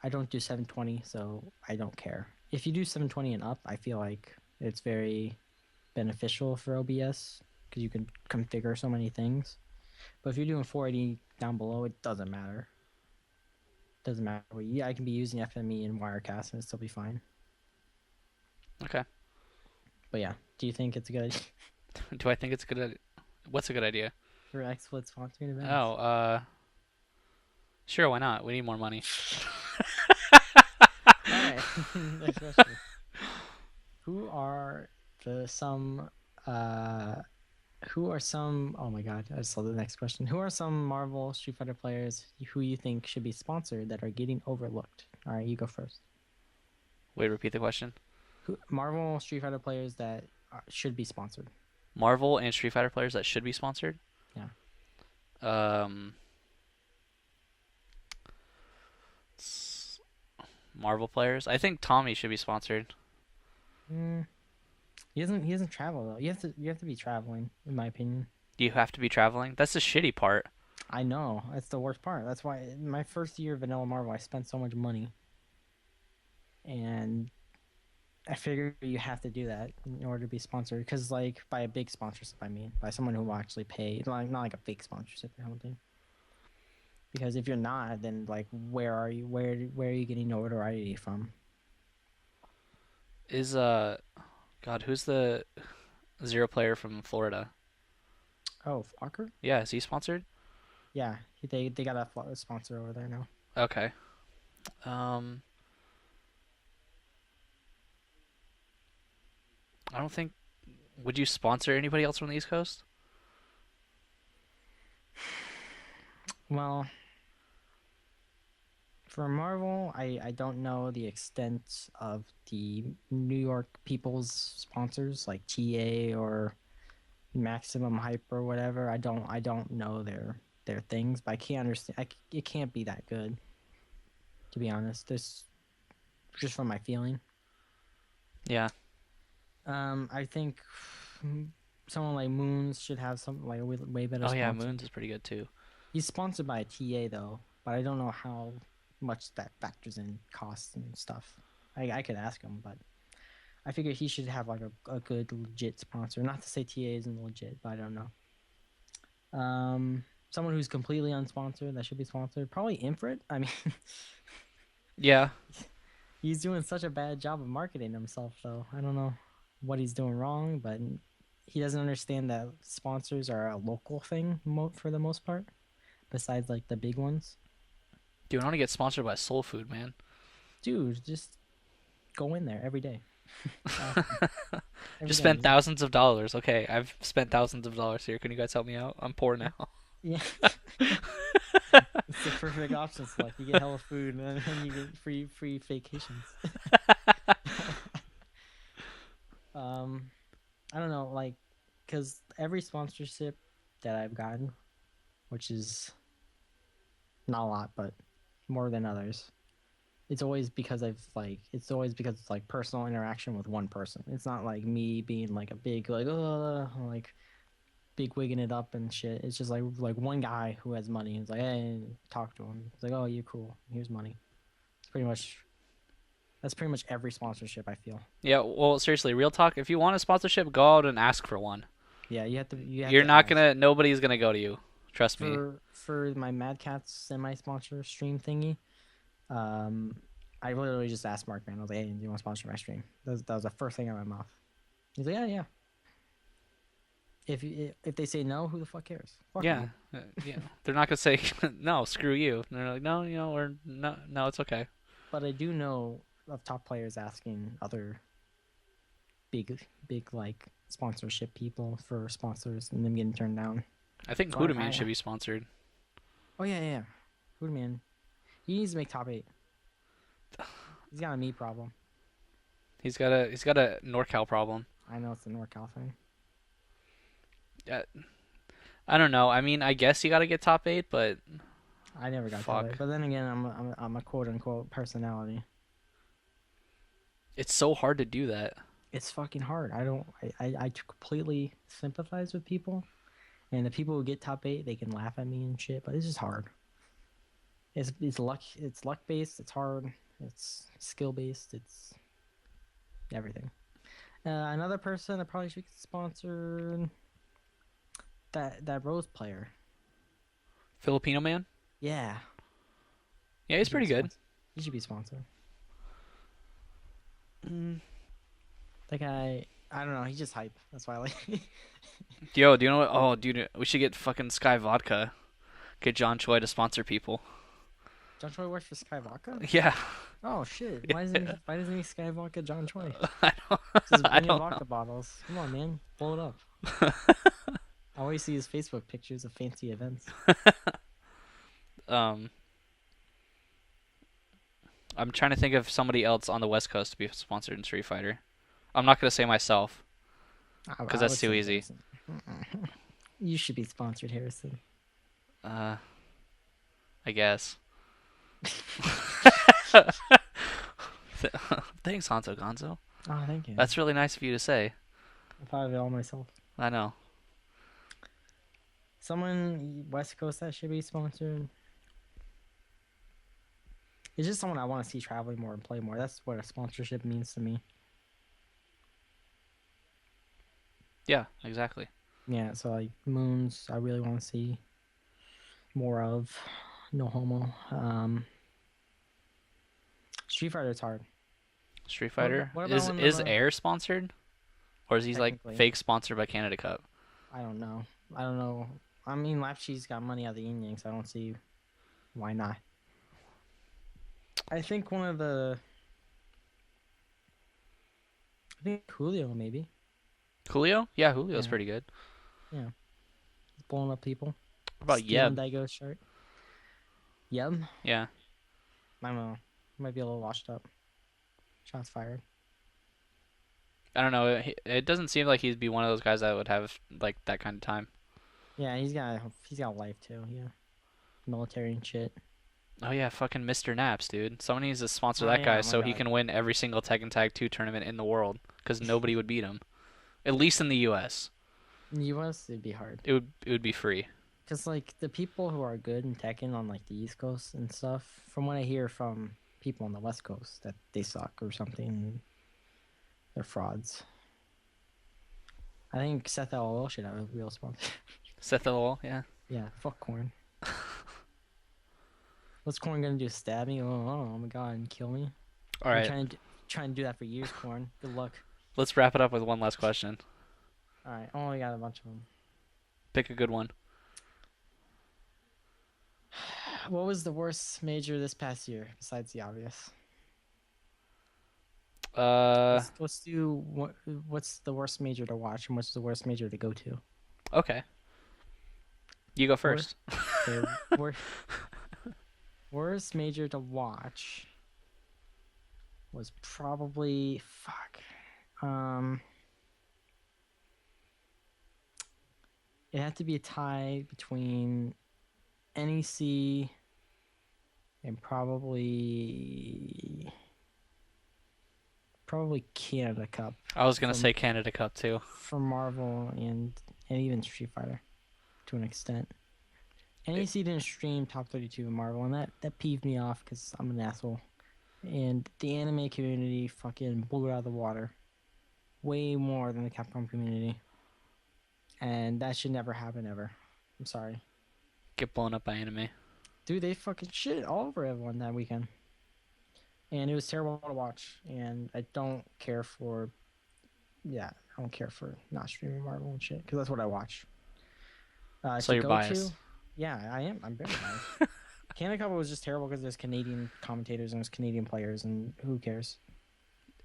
I don't do 720, so I don't care. If you do 720 and up, I feel like it's very beneficial for OBS because you can configure so many things. But if you're doing 480 down below, it doesn't matter. Doesn't matter. Yeah, I can be using FME and Wirecast and it'll still be fine. Okay. But yeah, do you think it's a good idea Do I think it's a good idea? What's a good idea? for XSplit sponsoring events? Oh, sure, why not? We need more money. All right, next question. Who are the some uh who are some oh my god, I just saw the next question. Who are some Marvel Street Fighter players who you think should be sponsored that are getting overlooked? All right, you go first. Wait, repeat the question. Who Marvel Street Fighter players that should be sponsored? Marvel and Street Fighter players that should be sponsored? Yeah. Um, Marvel players. I think Tommy should be sponsored. Mm, he doesn't travel though. You have to be traveling, in my opinion. You have to be traveling. That's the shitty part. I know that's the worst part. That's why my first year of Vanilla Marvel, I spent so much money, and I figure you have to do that in order to be sponsored. Because like by a big sponsorship, I mean by someone who will actually pay, like not like a fake sponsorship or something. Because if you're not, then like where are you? Where are you getting notoriety from? Is God, who's the zero player from Florida? Oh, Flocker? Yeah, is he sponsored? Yeah, they got a sponsor over there now. Okay. Um, I don't think. Would you sponsor anybody else from the East Coast? Well, for Marvel, I don't know the extent of the New York people's sponsors like TA or Maximum Hype or whatever. I don't know their things, but I can't understand. It can't be that good, to be honest. This just from my feeling. Yeah. I think someone like Moons should have some like way better Oh yeah, sponsor. Moons is pretty good too. He's sponsored by a TA though, but I don't know how much that factors in costs and stuff. I could ask him, but I figure he should have like a good legit sponsor. Not to say TA isn't legit, but I don't know. Someone who's completely unsponsored that should be sponsored. Probably Infrit. I mean, Yeah. he's doing such a bad job of marketing himself, though. I don't know what he's doing wrong, but he doesn't understand that sponsors are a local thing for the most part, besides like the big ones. Dude, I want to get sponsored by Soul Food, man. Dude, just go in there every day. Ask him. Every Just day. spent thousands of dollars. Okay, I've spent thousands of dollars here. Can you guys help me out? I'm poor now. Yeah. It's the perfect option select. You get hella food and then you get free vacations. um, I don't know, like, because every sponsorship that I've gotten, which is not a lot, but more than others, it's always because it's like personal interaction with one person. It's not like me being like a big like big wigging it up and shit. It's just like one guy who has money. It's like, hey, talk to him. It's like, oh, you're cool. Here's money. It's pretty much that's pretty much every sponsorship I feel. Yeah, well, seriously, real talk. If you want a sponsorship, go out and ask for one. Yeah, you have You're to not ask. gonna. Nobody's gonna go to you. Trust me. For my Mad Cats semi sponsor stream thingy, um, I literally just asked Mark, man. I was like, hey, do you want to sponsor my stream? That was the first thing out of my mouth. He's like, yeah, yeah. If they say no, who the fuck cares? Fuck Yeah, you. yeah. They're not gonna say no. Screw you. They're like, no, or no, no, it's okay. But I do know of top players asking other big like sponsorship people for sponsors and them getting turned down. I think So Huda Man should be sponsored. oh yeah, yeah. Food man. He needs to make top 8. He's got a me problem. He's got a NorCal problem. I know it's a NorCal thing. Uh, I don't know. I mean, I guess you got to get top 8, but I never got that way. fuck. But then again, I'm a quote unquote personality. It's so hard to do that. It's fucking hard. I completely sympathize with people, and the people who get top 8, they can laugh at me and shit. But it's just hard. It's luck. It's luck based. It's hard. It's skill based. It's everything. Another person that probably should get sponsored. That Rose player. Filipino man? Yeah, Yeah, he's pretty good. He should be sponsored. Mm. That guy, I don't know. He's just hype. That's why I like. Yo, do you know what? Oh, dude, we should get fucking Sky Vodka. Get John Choi to sponsor people. John Choi works for Sky Vodka. Yeah. Oh shit! Why doesn't he Sky Vodka John Choi? I don't, Just I bring him don't vodka know. bottles. Come on, man, blow it up. I always see his Facebook pictures of fancy events. Um, I'm trying to think of somebody else on the West Coast to be sponsored in Street Fighter. I'm not gonna say myself because I that's would too say easy. Harrison. You should be sponsored, Harrison. Uh, I guess. Thanks, Honzo Gonzo. Oh, thank you. That's really nice of you to say. I thought of it all myself. I know. Someone West Coast that should be sponsored. It's just someone I want to see traveling more and play more. That's what a sponsorship means to me. Yeah, exactly. Yeah, so like Moons, I really want to see more of. No homo. Street Fighter, it's hard. Street Fighter What about is one is of Air sponsored, or is he like technically? fake sponsored by Canada Cup? I don't know. I don't know. I mean, Lapshi's got money out of the yin so I don't see why not. I think one of the. I think Julio maybe. Julio? Yeah, Julio's Yeah, pretty good. yeah. He's blowing up people. What about Stealing Yeb? Daigo's shirt. Yep. Yeah. I don't know. Might be a little washed up. Shots fired. I don't know. It doesn't seem like he'd be one of those guys that would have like that kind of time. Yeah, he's got life too. Yeah, military and shit. Oh yeah, fucking Mr. Naps, dude. Someone needs to sponsor Oh that yeah, guy oh my so he god. can win every single Tekken Tag 2 tournament in the world because nobody would beat him. At least in the US. In the US, it'd be hard. It would be free. Cause like the people who are good in Tekken on like the East Coast and stuff, from what I hear from people on the West Coast, that they suck or something. They're frauds. I think Seth LOL should have a real sponsor. Seth LOL, yeah. Yeah, fuck Corn. What's Corn gonna do? Stab me? Oh my god, and kill me? All I've right. been trying to do that for years, Corn. Good luck. Let's wrap it up with one last question. All right. Oh, I got a bunch of them. Pick a good one. What was the worst major this past year besides the obvious? Uh, Let's do what's the worst major to watch and what's the worst major to go to? okay. You go Worst, first. okay, worst major to watch was probably fuck. It had to be a tie between NEC and probably Canada Cup I was gonna from say Canada Cup too. for Marvel and even Street Fighter to an extent. NEC didn't stream Top 32 in Marvel, and that peeved me off because I'm an asshole. And the anime community fucking blew it out of the water, way more than the Capcom community, and that should never happen ever. I'm sorry, Get blown up by anime. dude. They fucking shit all over everyone that weekend, and it was terrible to watch. And I don't care for, yeah, I don't care for not streaming Marvel and shit because that's what I watch. So you're biased. Yeah, I am. I'm very biased. Canada Cup was just terrible because there's Canadian commentators and there's Canadian players, and who cares?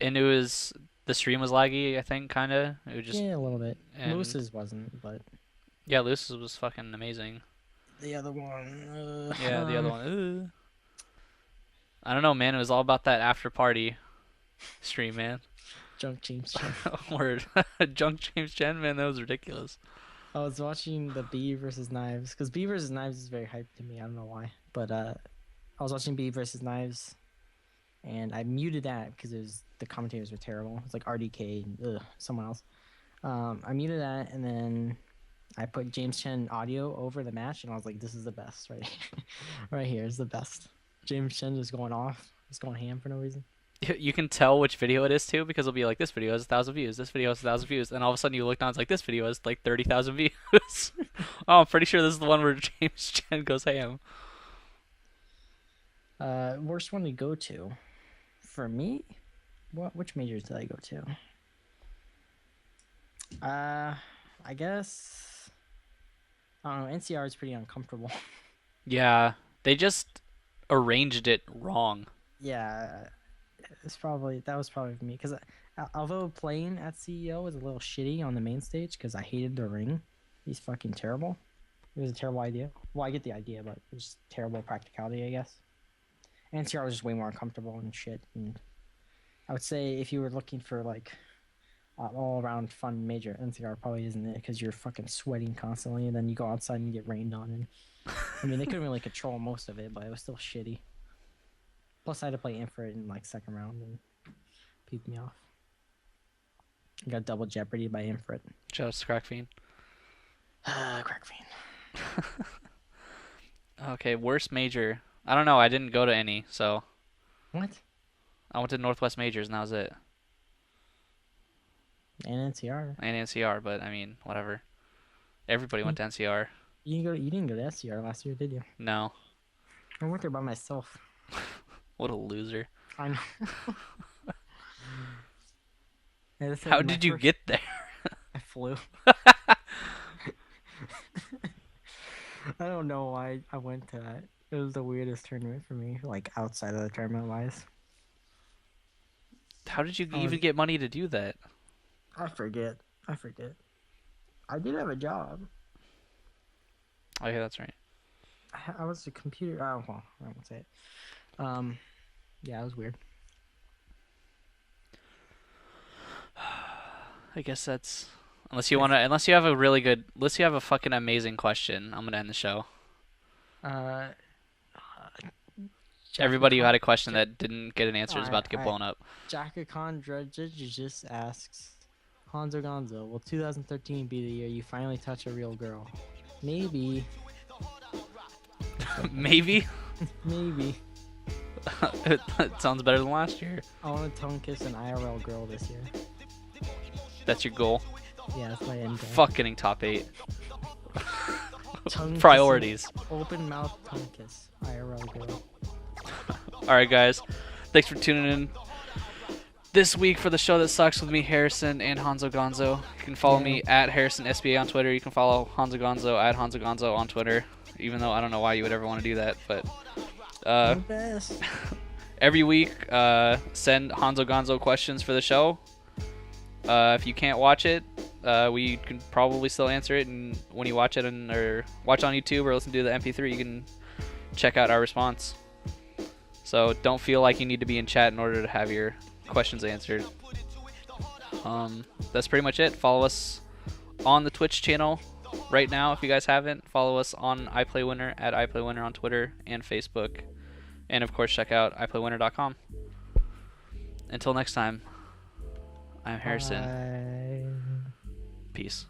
And the stream was laggy, I think, kind of. It was just Yeah, a little bit. and Lewis's wasn't, but yeah, Lucis was fucking amazing. the other one. Yeah, the other one. I don't know, man. It was all about that after party stream, man. Junk James Chen. Word. Junk James Chen, man, that was ridiculous. I was watching the B versus Knives because B versus Knives is very hyped to me. I don't know why, but I was watching B versus Knives and I muted that because it was the commentators were terrible. It's like RDK and someone else. I muted that and then I put James Chen audio over the match and I was like, "This is the best, right? Right here is the best." James Chen just going off, just going ham for no reason. You can tell which video it is too because it'll be like this video has 1,000 views, this video has 1,000 views, and all of a sudden you look down, it's like this video has like 30,000 views. Oh, I'm pretty sure this is the one where James Chen goes ham. Worst one to go to for me. Which majors did I go to? I guess I don't know. NCR is pretty uncomfortable. Yeah, they just arranged it wrong. Yeah, that was probably for me because although playing at CEO was a little shitty on the main stage because I hated the ring. He's fucking terrible. It was a terrible idea. Well, I get the idea, but it was terrible practicality, I guess. NCR was just way more uncomfortable and shit. And I would say if you were looking for like all around fun major, NCR probably isn't it because you're fucking sweating constantly and then you go outside and get rained on. And I mean, they couldn't really control most of it, but it was still shitty. Plus, I had to play Infrared in like second round and peeved me off. I got double Jeopardy by Infrared. Shout out to Crack Fiend. Crack Fiend. Okay, worst major. I don't know. I didn't go to any, so What? I went to Northwest Majors and that was it. And NCR. And NCR, but I mean, whatever. Everybody went to NCR. You didn't go to SCR last year, did you? No. I went there by myself. What a loser. I know. Yeah, this is How my did you first- get there? I flew. I don't know why I went to that. It was the weirdest tournament for me, like outside of the tournament wise. How did you even get money to do that? I forget. I did have a job. Oh, yeah, that's right. I was a computer. Oh, well, I won't say it. Yeah, it was weird. I guess that's unless you have a really good, unless you have a fucking amazing question, I'm gonna end the show. Uh, Everybody who had a question that didn't get an answer is about to get Alright. blown up. Jacka just asks, Honzo Gonzo, will 2013 be the year you finally touch a real girl? Maybe. Maybe. Maybe. It sounds better than last year. I want to tongue kiss an IRL girl this year. That's your goal. Yeah, that's my end goal. Fuck getting top 8. Tongue Priorities. kissing, open mouth tongue kiss. IRL girl. Alright, guys. Thanks for tuning in this week for the show that sucks with me, Harrison, and Honzo Gonzo. You can follow me at Harrison SBA on Twitter. You can follow Honzo Gonzo at Honzo Gonzo on Twitter. Even though I don't know why you would ever want to do that, but The best. every week send Honzo Gonzo questions for the show. If you can't watch it, we can probably still answer it, and when you watch it or watch on YouTube or listen to the MP3, you can check out our response. So don't feel like you need to be in chat in order to have your questions answered. That's pretty much it. Follow us on the Twitch channel right now if you guys haven't. Follow us on iPlayWinner at iPlayWinner on Twitter and Facebook. And of course, check out iPlayWinner.com. Until next time, I'm Harrison. Bye. Peace.